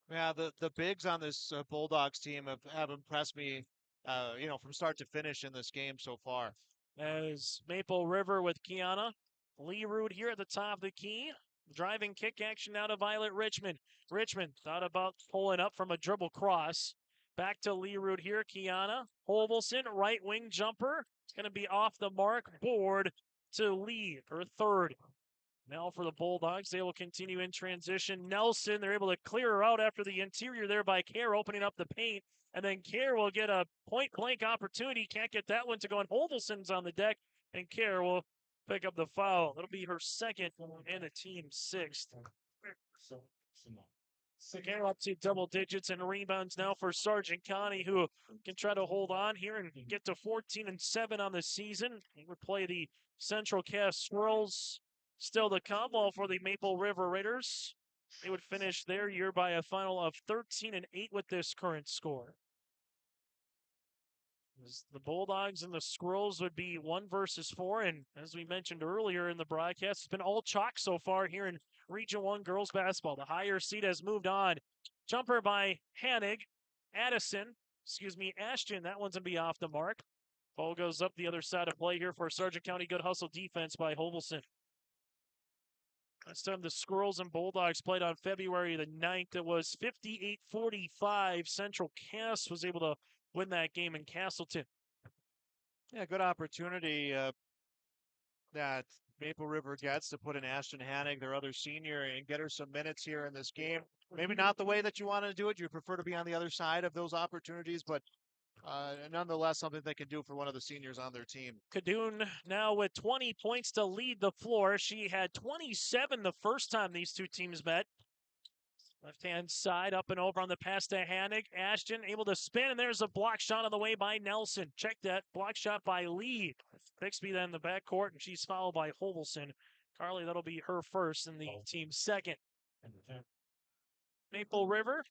Speaker 12: Yeah, the bigs on this Bulldogs team have impressed me, from start to finish in this game so far.
Speaker 2: As Maple River with Kiana Lee Root here at the top of the key. Driving kick action now to Violet Richmond. Richmond thought about pulling up from a dribble cross. Back to Lee Root here. Kiana Holvelson, right wing jumper. It's going to be off the mark. Board to Lee, her third. Now for the Bulldogs, they will continue in transition. Nelson, they're able to clear her out after the interior there by Kerr opening up the paint. And then Kerr will get a point-blank opportunity. Can't get that one to go, and Holvelson's on the deck. And Kerr will pick up the foul. That'll be her second and the team's sixth. Kerr up to double digits and rebounds now for Sargent County, who can try to hold on here and get to 14-7 on the season. They would play the Central Cass Swirls still to come. While for the Maple River Raiders, they would finish their year by a final of 13-8 with this current score. The Bulldogs and the Squirrels would be 1 versus 4, and as we mentioned earlier in the broadcast, it's been all chalk so far here in Region 1 girls basketball. The higher seed has moved on. Jumper by Ashton, that one's going to be off the mark. Ball goes up the other side of play here for Sargent County. Good hustle defense by Holvelson. Last time the Squirrels and Bulldogs played on February the 9th, it was 58-45. Central Cass was able to win that game in Castleton.
Speaker 12: Yeah, good opportunity that Maple River gets to put in Ashton Hannig, their other senior, and get her some minutes here in this game. Maybe not the way that you want to do it. You prefer to be on the other side of those opportunities, but nonetheless, something they can do for one of the seniors on their team.
Speaker 2: Kadoon now with 20 points to lead the floor. She had 27 the first time these two teams met. Left-hand side, up and over on the pass to Hannig. Ashton able to spin, and there's a block shot on the way by Nelson. Check that. Block shot by Lee. Bixby then in the backcourt, and she's fouled by Holvelson. Carly, that'll be her first and the team's second. Maple River,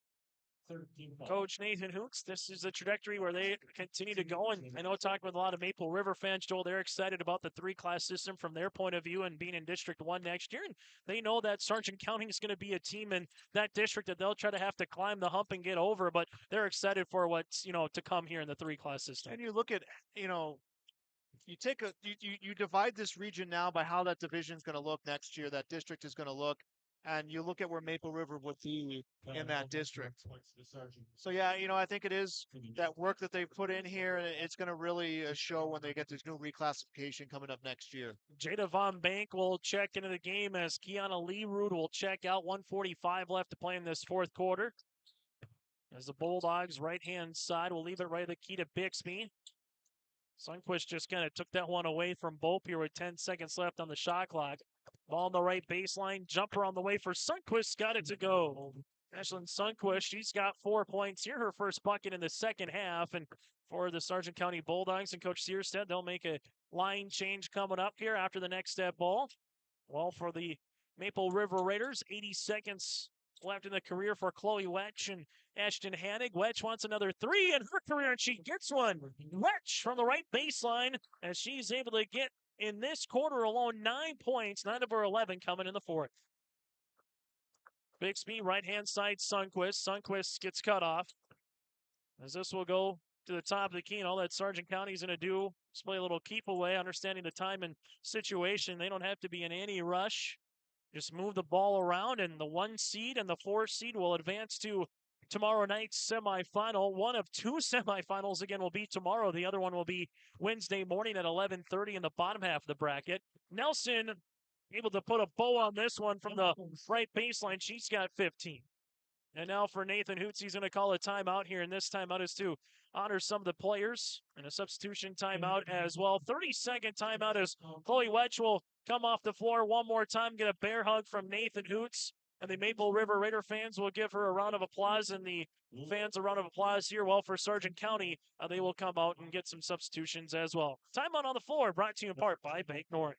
Speaker 2: Coach Nathan Hooks, this is the trajectory where they continue to go. And I know talking with a lot of Maple River fans, Joel, they're excited about the 3-class system from their point of view and being in District 1 next year. And they know that Sargent County is going to be a team in that district that they'll try to have to climb the hump and get over. But they're excited for what's, to come here in the 3-class system.
Speaker 12: And you look at, you divide this region now by how that division is going to look next year, that district is going to look. And you look at where Maple River would be in that district. So, yeah, I think it is that work that they've put in here, and it's going to really show when they get this new reclassification coming up next year.
Speaker 2: Jada Von Bank will check into the game as Kiana Lee Root will check out. 1:45 left to play in this fourth quarter. As the Bulldogs right-hand side will leave it right at the key to Bixby. Sundquist just kind of took that one away from Bope here with 10 seconds left on the shot clock. Ball on the right baseline. Jumper on the way for Sundquist. Got it to go. Ashlyn Sundquist, she's got 4 points here. Her first bucket in the second half. And for the Sargent County Bulldogs and Coach Searstead, they'll make a line change coming up here after the next step ball. Well, for the Maple River Raiders, 80 seconds left in the career for Chloe Wetch and Ashton Hannig. Wetch wants another 3 in her career, and she gets one. Wetch from the right baseline, as she's able to get, in this quarter alone, 9 points, 9 of her 11 coming in the fourth. Bixby, right-hand side, Sundquist. Sundquist gets cut off. As this will go to the top of the key, and all that Sargent County is going to do is play a little keep away, understanding the time and situation. They don't have to be in any rush. Just move the ball around, and the 1 seed and the 4 seed will advance to tomorrow night's semifinal. One of 2 semifinals again will be tomorrow. The other one will be Wednesday morning at 11:30 in the bottom half of the bracket. Nelson able to put a bow on this one from the right baseline. She's got 15. And now for Nathan Hoots, he's going to call a timeout here, and this timeout is to honor some of the players, and a substitution timeout as well. 30-second timeout as Chloe Wetch will come off the floor one more time, get a bear hug from Nathan Hoots. And the Maple River Raider fans will give her a round of applause, and the fans a round of applause here. Well, for Sargent County, they will come out and get some substitutions as well. Timeout on the floor, brought to you in part by Bank North.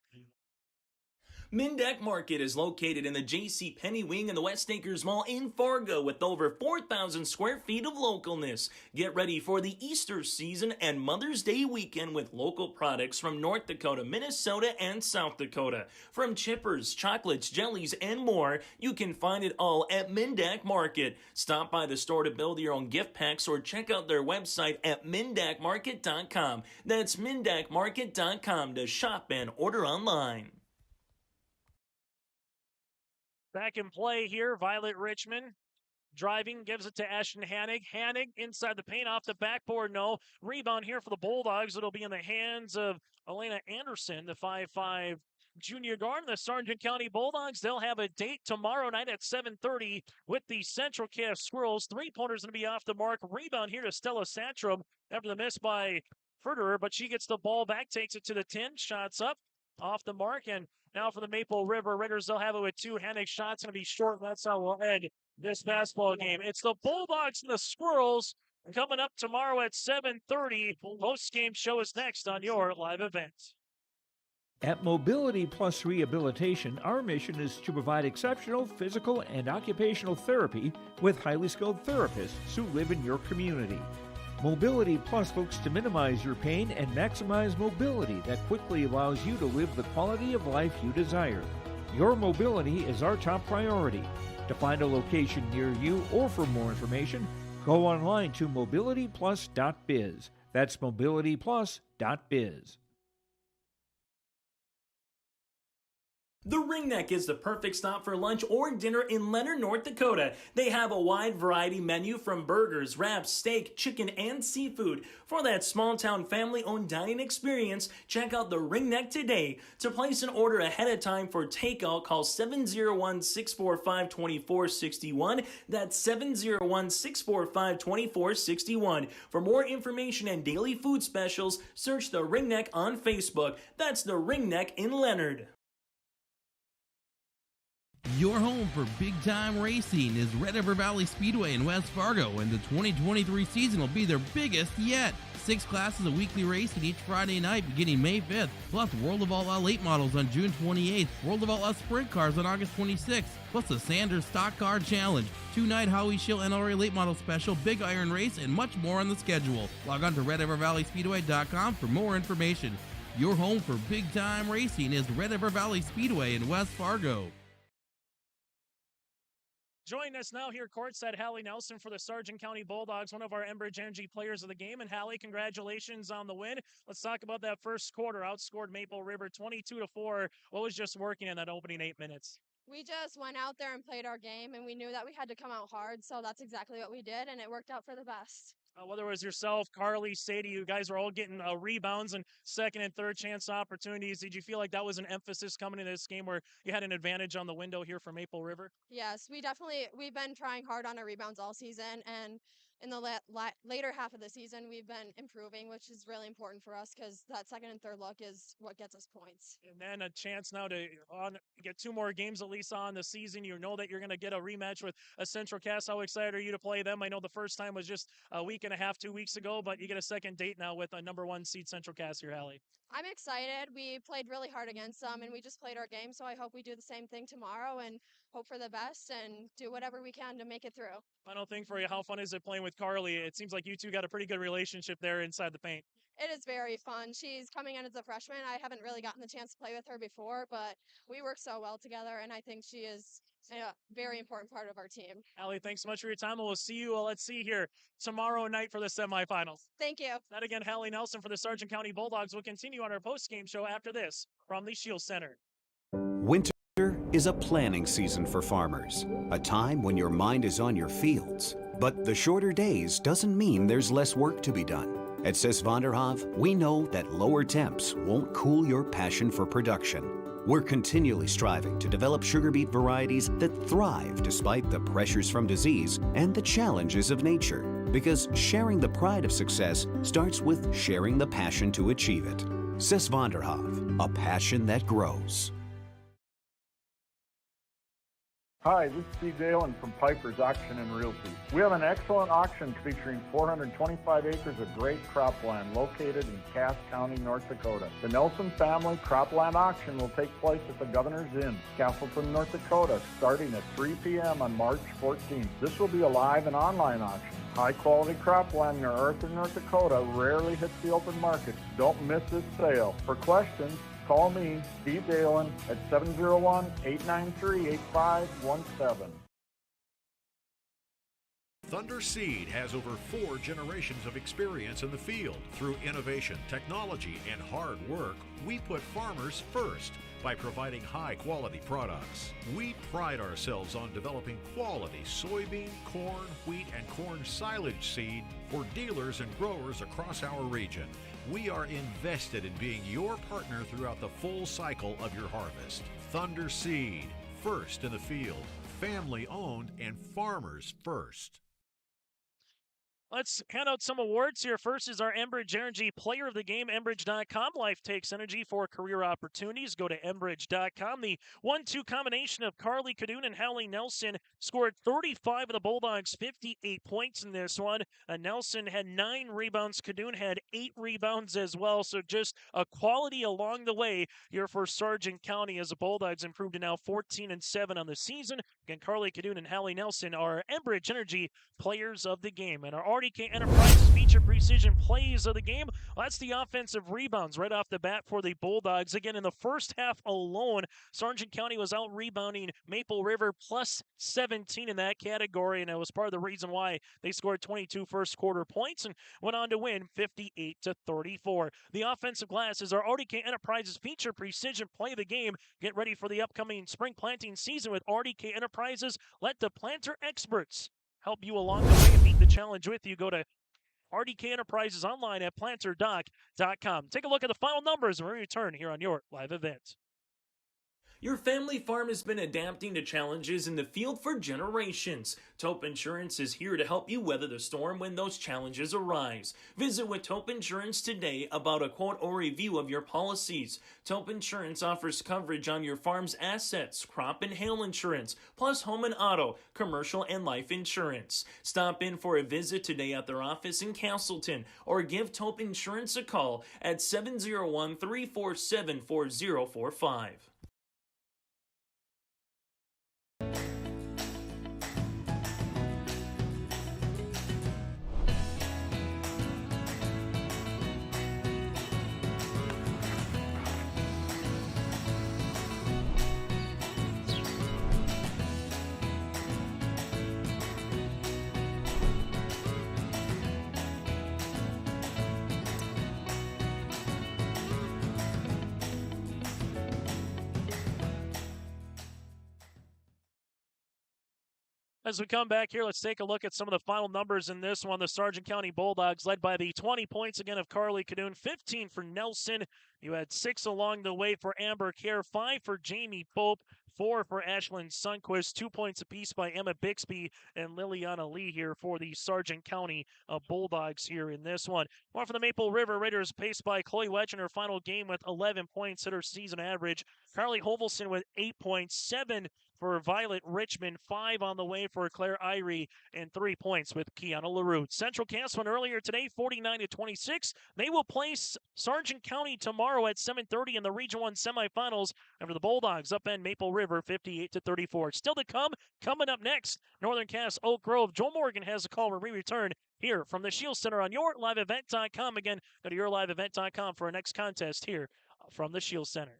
Speaker 10: Mindeck Market is located in the J.C. Penney wing in the West Acres Mall in Fargo with over 4,000 square feet of localness. Get ready for the Easter season and Mother's Day weekend with local products from North Dakota, Minnesota, and South Dakota. From chippers, chocolates, jellies, and more, you can find it all at Mindeck Market. Stop by the store to build your own gift packs or check out their website at mindeckmarket.com. That's mindeckmarket.com to shop and order online.
Speaker 2: Back in play here, Violet Richmond. Driving, gives it to Ashton Hannig. Hannig inside the paint, off the backboard, no. Rebound here for the Bulldogs. It'll be in the hands of Elena Anderson, the 5'5" junior guard. The Sargent County Bulldogs, they'll have a date tomorrow night at 7:30 with the Central Cass Squirrels. Three-pointers going to be off the mark. Rebound here to Stella Santrum after the miss by Ferderer, but she gets the ball back, takes it to the 10, shots up, off the mark, and now for the Maple River Raiders, they'll have it with two. Hannig shots going to be short, and that's how we'll end this basketball game. It's the Bulldogs and the Squirrels coming up tomorrow at 7:30. Post-game show is next on your live event.
Speaker 11: At Mobility Plus Rehabilitation, our mission is to provide exceptional physical and occupational therapy with highly skilled therapists who live in your community. Mobility Plus looks to minimize your pain and maximize mobility that quickly allows you to live the quality of life you desire. Your mobility is our top priority. To find a location near you or for more information, go online to mobilityplus.biz. That's mobilityplus.biz.
Speaker 10: The Ringneck is the perfect stop for lunch or dinner in Leonard, North Dakota. They have a wide variety menu from burgers, wraps, steak, chicken, and seafood. For that small-town family-owned dining experience, check out the Ringneck today. To place an order ahead of time for takeout, call 701-645-2461. That's 701-645-2461. For more information and daily food specials, search the Ringneck on Facebook. That's the Ringneck in Leonard.
Speaker 14: Your home for big-time racing is Red River Valley Speedway in West Fargo, and the 2023 season will be their biggest yet. 6 classes of weekly racing each Friday night beginning May 5th, plus World of All-Out late models on June 28th, World of All-Out sprint cars on August 26th, plus the Sanders Stock Car Challenge, 2-night Howie Schill NRA late model special, Big Iron Race, and much more on the schedule. Log on to RedRiverValleySpeedway.com for more information. Your home for big-time racing is Red River Valley Speedway in West Fargo.
Speaker 2: Joining us now here courtside, Hallie Nelson for the Sargent County Bulldogs, one of our Enbridge Energy players of the game. And Hallie, congratulations on the win. Let's talk about that first quarter. Outscored Maple River 22-4. What was just working in that opening 8 minutes?
Speaker 15: We just went out there and played our game, and we knew that we had to come out hard, so that's exactly what we did, and it worked out for the best.
Speaker 2: Whether it was yourself, Carly, Sadie, you guys were all getting rebounds and second and third chance opportunities. Did you feel like that was an emphasis coming into this game where you had an advantage on the window here for Maple River?
Speaker 15: Yes, we've been trying hard on our rebounds all season, and in the later half of the season, we've been improving, which is really important for us because that second and third look is what gets us points.
Speaker 2: And then a chance now to get 2 more games at least on the season. You know that you're going to get a rematch with a Central Cass. How excited are you to play them? I know the first time was just a week and a half, 2 weeks ago, but you get a second date now with a number 1 seed Central Cass here, Hallie.
Speaker 15: I'm excited. We played really hard against them, and we just played our game, so I hope we do the same thing tomorrow and hope for the best and do whatever we can to make it through.
Speaker 2: Final thing for you, how fun is it playing with Carly? It seems like you two got a pretty good relationship there inside the paint.
Speaker 15: It is very fun. She's coming in as a freshman. I haven't really gotten the chance to play with her before, but we work so well together, and I think she is a very important part of our team.
Speaker 2: Allie, thanks so much for your time, and we'll see you, let's see here, tomorrow night for the semifinals.
Speaker 15: Thank you.
Speaker 2: That again, Hallie Nelson for the Sargent County Bulldogs. Will continue on our post-game show after this from the Shield Center.
Speaker 16: Winter is a planning season for farmers, a time when your mind is on your fields. But the shorter days doesn't mean there's less work to be done. At Sis van der Haaf, we know that lower temps won't cool your passion for production. We're continually striving to develop sugar beet varieties that thrive despite the pressures from disease and the challenges of nature. Because sharing the pride of success starts with sharing the passion to achieve it. Sis van der Haaf, a passion that grows.
Speaker 17: Hi, this is Steve Dalen from Piper's Auction and Realty. We have an excellent auction featuring 425 acres of great cropland located in Cass County, North Dakota. The Nelson Family Cropland Auction will take place at the Governor's Inn, Castleton, North Dakota, starting at 3 p.m. on March 14th. This will be a live and online auction. High-quality cropland near Arthur, North Dakota rarely hits the open market. Don't miss this sale. For questions, call me, Steve Dalen, at 701-893-8517.
Speaker 18: Thunder Seed has over 4 generations of experience in the field. Through innovation, technology, and hard work, we put farmers first. by providing high-quality products. We pride ourselves on developing quality soybean, corn, wheat, and corn silage seed for dealers and growers across our region. We are invested in being your partner throughout the full cycle of your harvest. Thunder Seed, first in the field, family-owned and farmers first.
Speaker 2: Let's count out some awards here. First is our Enbridge Energy Player of the Game, Enbridge.com. Life takes energy for career opportunities. Go to Enbridge.com. The 1-2 combination of Carly Cadoon and Hallie Nelson scored 35 of the Bulldogs, 58 points in this one. Nelson had 9 rebounds. Cadoon had 8 rebounds as well. So just a quality along the way here for Sargent County as the Bulldogs improved to now 14-7 on the season. Again, Carly Cadoon and Hallie Nelson are Enbridge Energy Players of the Game. And our RDK Enterprises feature precision plays of the game. Well, that's the offensive rebounds right off the bat for the Bulldogs. Again, in the first half alone, Sargent County was out rebounding Maple River plus 17 in that category, and it was part of the reason why they scored 22 first quarter points and went on to win 58-34. The offensive glass is our RDK Enterprises feature precision play of the game. Get ready for the upcoming spring planting season with RDK Enterprises. Let the planter experts help you along the way and meet the challenge with you. Go to RDK Enterprises online at planterdoc.com. Take a look at the final numbers when we return here on your live event.
Speaker 10: Your family farm has been adapting to challenges in the field for generations. Taupe Insurance is here to help you weather the storm when those challenges arise. Visit with Taupe Insurance today about a quote or review of your policies. Taupe Insurance offers coverage on your farm's assets, crop and hail insurance, plus home and auto, commercial and life insurance. Stop in for a visit today at their office in Castleton or give Taupe Insurance a call at 701-347-4045.
Speaker 2: As we come back here, let's take a look at some of the final numbers in this one. The Sargent County Bulldogs led by the 20 points again of Carly Cadoon, 15 for Nelson. You had 6 along the way for Amber Kerr, 5 for Jamie Pope, 4 for Ashlyn Sundquist, 2 points apiece by Emma Bixby and Liliana Lee here for the Sargent County Bulldogs here in this one. One for the Maple River Raiders, paced by Chloe Wedge in her final game with 11 points, hit her season average. Carly Hovelson with 8 points, 7 for Violet Richmond, 5 on the way for Claire Irie, and 3 points with Kiana LaRue. Central cast one earlier today, 49-26. They will play Sargent County tomorrow at 7:30 in the Region 1 semifinals after the Bulldogs upend Maple River 58-34. Still to come, coming up next, Northern Cass Oak Grove. Joe Morgan has a call when we return here from the Shield Center on YourLiveEvent.com. Again, go to YourLiveEvent.com for our next contest here from the Shield Center.